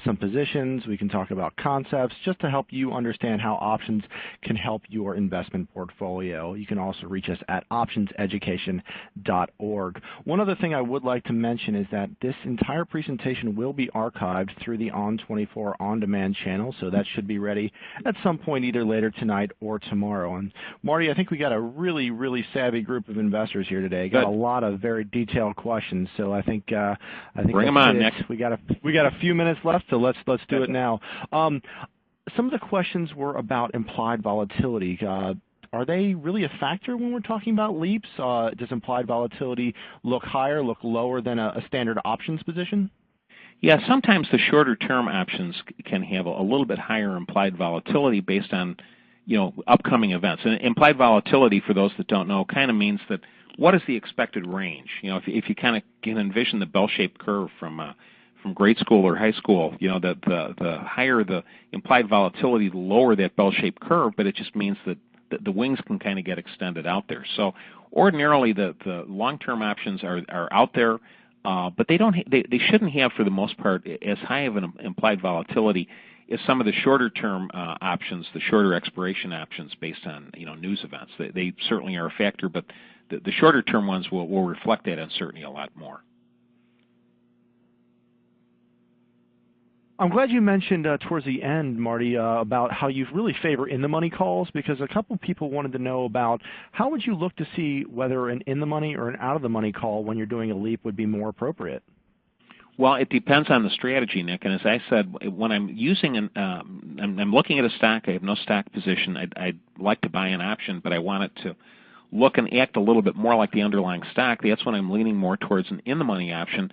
some positions. We can talk about concepts just to help you understand how options can help your investment portfolio. You can also reach us at optionseducation.org. One other thing I would like to mention is that this entire presentation will be archived through the On24 on-demand channel, so that should be ready at some point either later tonight or tomorrow. And Marty, I think we got a really, really savvy group of investors here today. Got a lot of very detailed questions, so I think bring them on, Nick. We got a few minutes left, so let's do it now. Some of the questions were about implied volatility. Are they really a factor when we're talking about LEAPS? Does implied volatility look higher, look lower than a standard options position? Yeah, sometimes the shorter term options can have a little bit higher implied volatility based on, upcoming events. And implied volatility, for those that don't know, kind of means that what is the expected range? If you kind of can envision the bell-shaped curve from grade school or high school, the higher the implied volatility, the lower that bell-shaped curve, but it just means that the wings can kind of get extended out there. So ordinarily the long-term options are out there. But they shouldn't have, for the most part, as high of an implied volatility as some of the shorter-term options, the shorter expiration options based on news events. They certainly are a factor, but the shorter-term ones will reflect that uncertainty a lot more. I'm glad you mentioned towards the end, Marty, about how you really favor in-the-money calls, because a couple people wanted to know about how would you look to see whether an in-the-money or an out-of-the-money call when you're doing a LEAP would be more appropriate? Well, it depends on the strategy, Nick. And as I said, when I'm using I'm looking at a stock, I have no stock position. I'd like to buy an option, but I want it to look and act a little bit more like the underlying stock. That's when I'm leaning more towards an in-the-money option.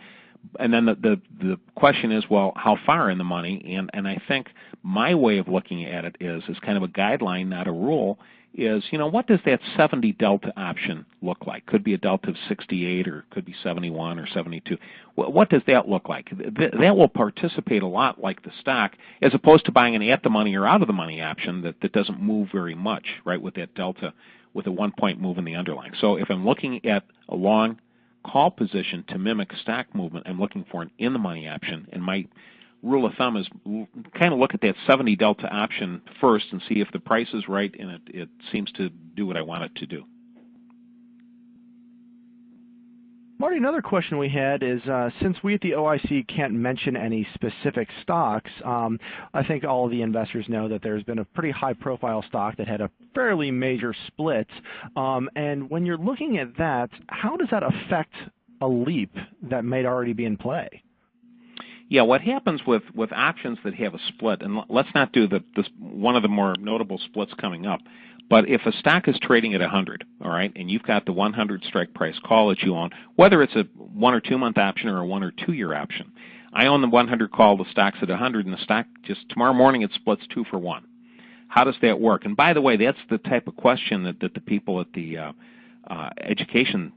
And then the question is, well, how far in the money? And I think my way of looking at it is kind of a guideline, not a rule, is, what does that 70 delta option look like? Could be a delta of 68 or could be 71 or 72. What does that look like? That will participate a lot like the stock, as opposed to buying an at-the-money or out-of-the-money option that doesn't move very much, right, with that delta, with a 1-point move in the underlying. So if I'm looking at a long call position to mimic stock movement, I'm looking for an in-the-money option, and my rule of thumb is kind of look at that 70 delta option first and see if the price is right and it seems to do what I want it to do. Marty, another question we had is, since we at the OIC can't mention any specific stocks, I think all of the investors know that there's been a pretty high-profile stock that had a fairly major split. And when you're looking at that, how does that affect a LEAP that may already be in play? Yeah, what happens with options that have a split, and let's not do one of the more notable splits coming up, but if a stock is trading at 100, all right, and you've got the 100 strike price call that you own, whether it's a 1 or 2 month option or a 1 or 2 year option, I own the 100 call, the stock's at 100, and the stock just tomorrow morning it splits 2 for 1. How does that work? And by the way, that's the type of question that the people at the education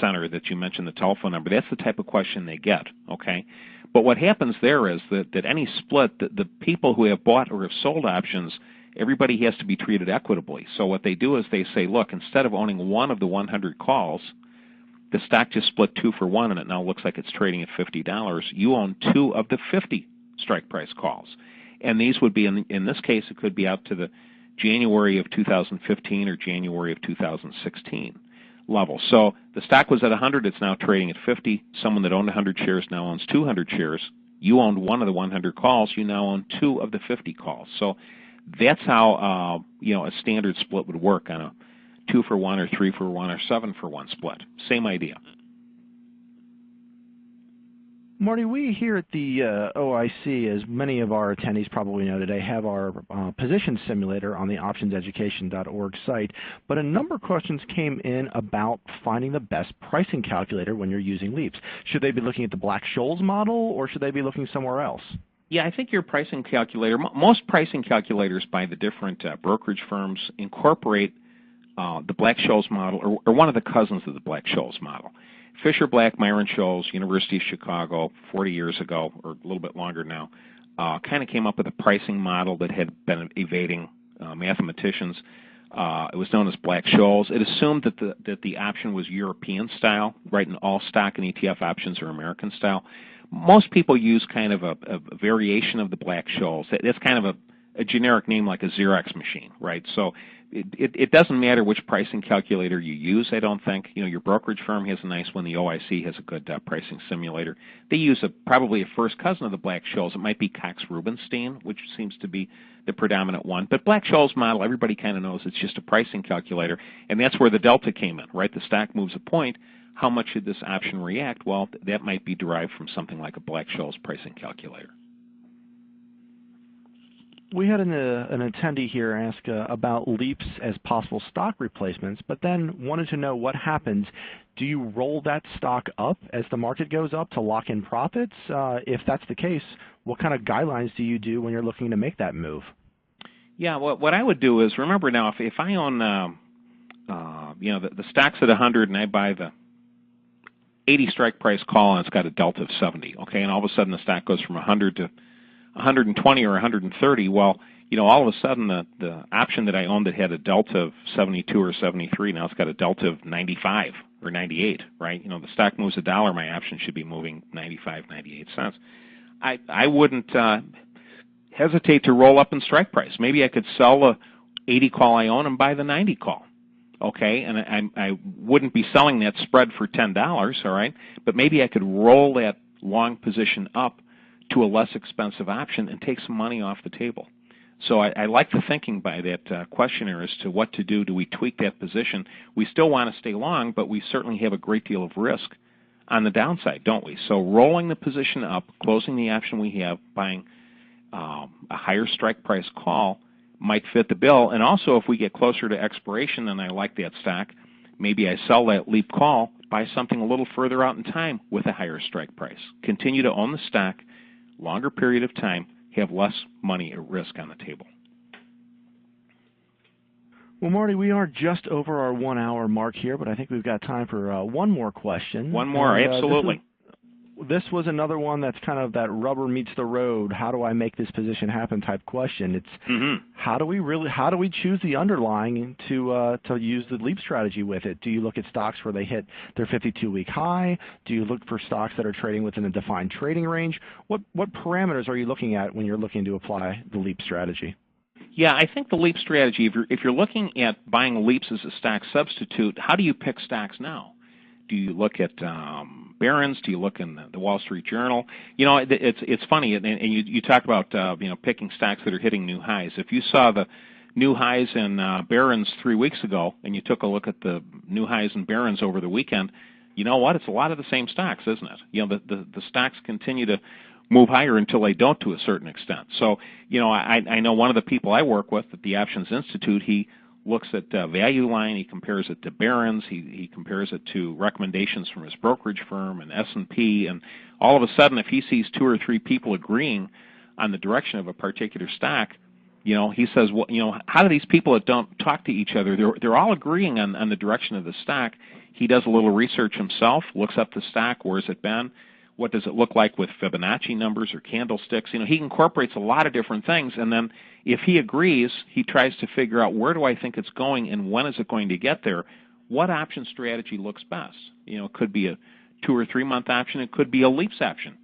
center that you mentioned, the telephone number, that's the type of question they get, okay? But what happens there is that any split, the people who have bought or have sold options, everybody has to be treated equitably. So what they do is they say, look, instead of owning 1 of the 100 calls, the stock just split 2 for 1 and it now looks like it's trading at $50. You own 2 of the 50 strike price calls. And these would be, in this case, it could be out to the January of 2015 or January of 2016 level. So the stock was at 100, it's now trading at 50. Someone that owned 100 shares now owns 200 shares. You owned 1 of the 100 calls, you now own 2 of the 50 calls. So that's how a standard split would work on a 2 for 1 or 3 for 1 or 7 for 1 split. Same idea. Marty, we here at the OIC, as many of our attendees probably know today, have our position simulator on the optionseducation.org site, but a number of questions came in about finding the best pricing calculator when you're using LEAPS. Should they be looking at the Black-Scholes model, or should they be looking somewhere else? Yeah, I think your pricing calculator, most pricing calculators by the different brokerage firms incorporate the Black-Scholes model, or one of the cousins of the Black-Scholes model. Fisher Black, Myron Scholes, University of Chicago, 40 years ago, or a little bit longer now, kind of came up with a pricing model that had been evading mathematicians. It was known as Black-Scholes. It assumed that the option was European style, right, and all stock and ETF options are American style. Most people use kind of a variation of the Black-Scholes. It's kind of a generic name like a Xerox machine, right? So it doesn't matter which pricing calculator you use, I don't think. You know, your brokerage firm has a nice one. The OIC has a good pricing simulator. They use probably a first cousin of the Black-Scholes. It might be Cox-Rubenstein, which seems to be the predominant one. But Black-Scholes model, everybody kind of knows it's just a pricing calculator, and that's where the delta came in, right? The stock moves a point. How much should this option react? Well, that might be derived from something like a Black-Scholes pricing calculator. We had an attendee here ask about LEAPS as possible stock replacements, but then wanted to know what happens. Do you roll that stock up as the market goes up to lock in profits? If that's the case, what kind of guidelines do you do when you're looking to make that move? Yeah, what I would do is, remember now, if I own, the stock's at 100 and I buy the 80 strike price call and it's got a delta of 70, okay, and all of a sudden the stock goes from 100 to 120 or 130, well, all of a sudden the option that I owned that had a delta of 72 or 73, now it's got a delta of 95 or 98, right? The stock moves $1, my option should be moving 95, 98 cents. I wouldn't hesitate to roll up in strike price. Maybe I could sell the 80 call I own and buy the 90 call. Okay, and I wouldn't be selling that spread for $10, all right? But maybe I could roll that long position up to a less expensive option and take some money off the table. So I like the thinking by that questioner as to what to do. Do we tweak that position? We still want to stay long, but we certainly have a great deal of risk on the downside, don't we? So rolling the position up, closing the option we have, buying a higher strike price call might fit the bill. And also, if we get closer to expiration and I like that stock, maybe I sell that LEAP call, buy something a little further out in time with a higher strike price. Continue to own the stock, longer period of time, have less money at risk on the table. Well, Marty, we are just over our 1 hour mark here, but I think we've got time for one more question. One more, absolutely. This was another one that's kind of that rubber meets the road, how do I make this position happen type question. It's how do we choose the underlying to use the LEAP strategy with it? Do you look at stocks where they hit their 52-week high? Do you look for stocks that are trading within a defined trading range? What parameters are you looking at when you're looking to apply the LEAP strategy? Yeah, I think the LEAP strategy, if you're looking at buying LEAPS as a stock substitute, how do you pick stocks now? Do you look at Barron's? Do you look in the Wall Street Journal? It's funny, and you talk about picking stocks that are hitting new highs. If you saw the new highs in Barron's 3 weeks ago, and you took a look at the new highs in Barron's over the weekend, you know what? It's a lot of the same stocks, isn't it? The stocks continue to move higher until they don't to a certain extent. So, I know one of the people I work with at the Options Institute, he looks at Value Line, he compares it to Barron's, he compares it to recommendations from his brokerage firm and S&P, and all of a sudden if he sees 2 or 3 people agreeing on the direction of a particular stock, he says, well, how do these people that don't talk to each other, they're all agreeing on the direction of the stock. He does a little research himself, looks up the stock, where's it been, what does it look like with Fibonacci numbers or candlesticks. He incorporates a lot of different things, and then if he agrees, he tries to figure out where do I think it's going and when is it going to get there. What option strategy looks best? It could be a 2 or 3 month option. It could be a LEAPS option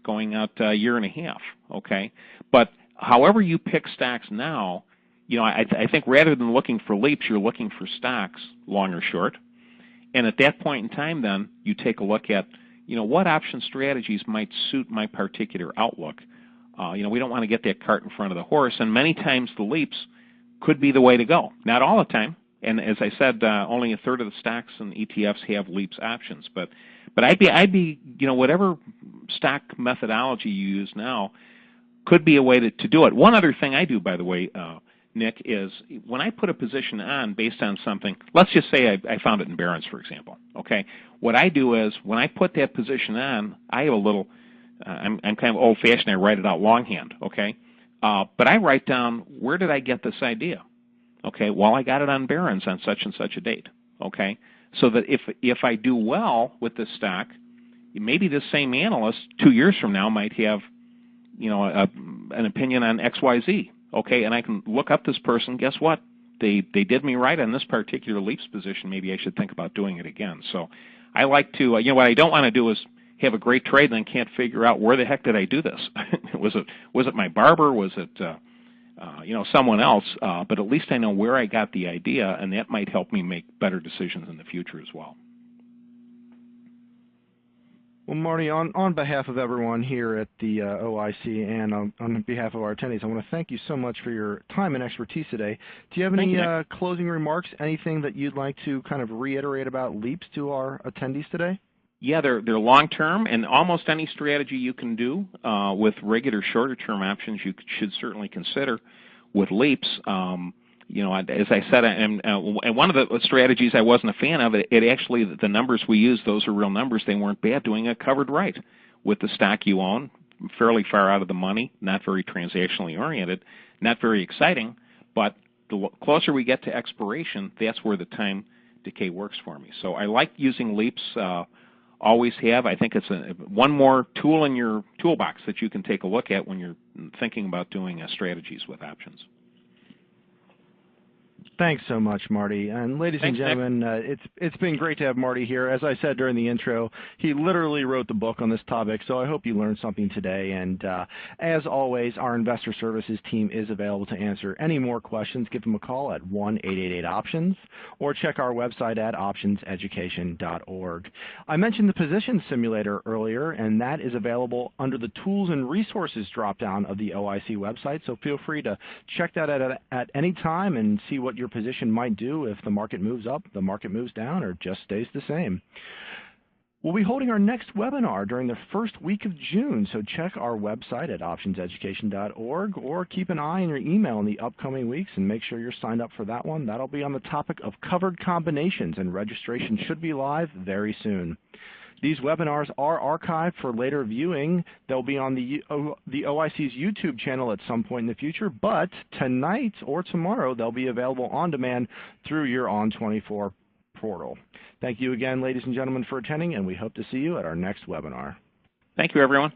going out a year and a half, okay? But however you pick stocks now, I think rather than looking for LEAPS, you're looking for stocks, long or short. And at that point in time, then, you take a look at what option strategies might suit my particular outlook. We don't want to get that cart in front of the horse, and many times the LEAPS could be the way to go. Not all the time, And as I said, only a third of the stocks and ETFs have LEAPS options. But I'd be whatever stock methodology you use now could be a way to do it. One other thing I do, by the way, Nick, is when I put a position on based on something, let's just say I found it in Barron's, for example. Okay, what I do is when I put that position on, I have a little. I'm kind of old-fashioned. I write it out longhand. Okay, but I write down, where did I get this idea? Okay, well, I got it on Barron's on such and such a date. Okay, so that if I do well with this stock, maybe this same analyst 2 years from now might have, an opinion on X, Y, Z. Okay, and I can look up this person. Guess what? They did me right on this particular LEAPS position. Maybe I should think about doing it again. So I like to, what I don't want to do is have a great trade and then can't figure out where the heck did I do this? was it my barber? Was it someone else? But at least I know where I got the idea, and that might help me make better decisions in the future as well. Well, Marty, on behalf of everyone here at the OIC and on behalf of our attendees, I want to thank you so much for your time and expertise today. Do you have any closing remarks, anything that you'd like to kind of reiterate about LEAPS to our attendees today? Yeah, they're long-term, and almost any strategy you can do with regular shorter-term options you should certainly consider with LEAPS. As I said, and one of the strategies I wasn't a fan of, it actually, the numbers we used, those are real numbers. They weren't bad, doing a covered right with the stock you own, fairly far out of the money, not very transactionally oriented, not very exciting, but the closer we get to expiration, that's where the time decay works for me. So I like using LEAPS, always have. I think it's one more tool in your toolbox that you can take a look at when you're thinking about doing strategies with options. Thanks so much, Marty. And ladies and gentlemen, it's been great to have Marty here. As I said during the intro, he literally wrote the book on this topic, so I hope you learned something today. And as always, our investor services team is available to answer any more questions. Give them a call at 1-888-OPTIONS or check our website at optionseducation.org. I mentioned the position simulator earlier, and that is available under the Tools and Resources dropdown of the OIC website, so feel free to check that at any time and see what your position might do if the market moves up, the market moves down, or just stays the same. We'll be holding our next webinar during the first week of June, so check our website at optionseducation.org or keep an eye on your email in the upcoming weeks and make sure you're signed up for that one. That'll be on the topic of covered combinations, and registration should be live very soon. These webinars are archived for later viewing. They'll be on the OIC's YouTube channel at some point in the future, but tonight or tomorrow they'll be available on demand through your On24 portal. Thank you again, ladies and gentlemen, for attending, and we hope to see you at our next webinar. Thank you, everyone.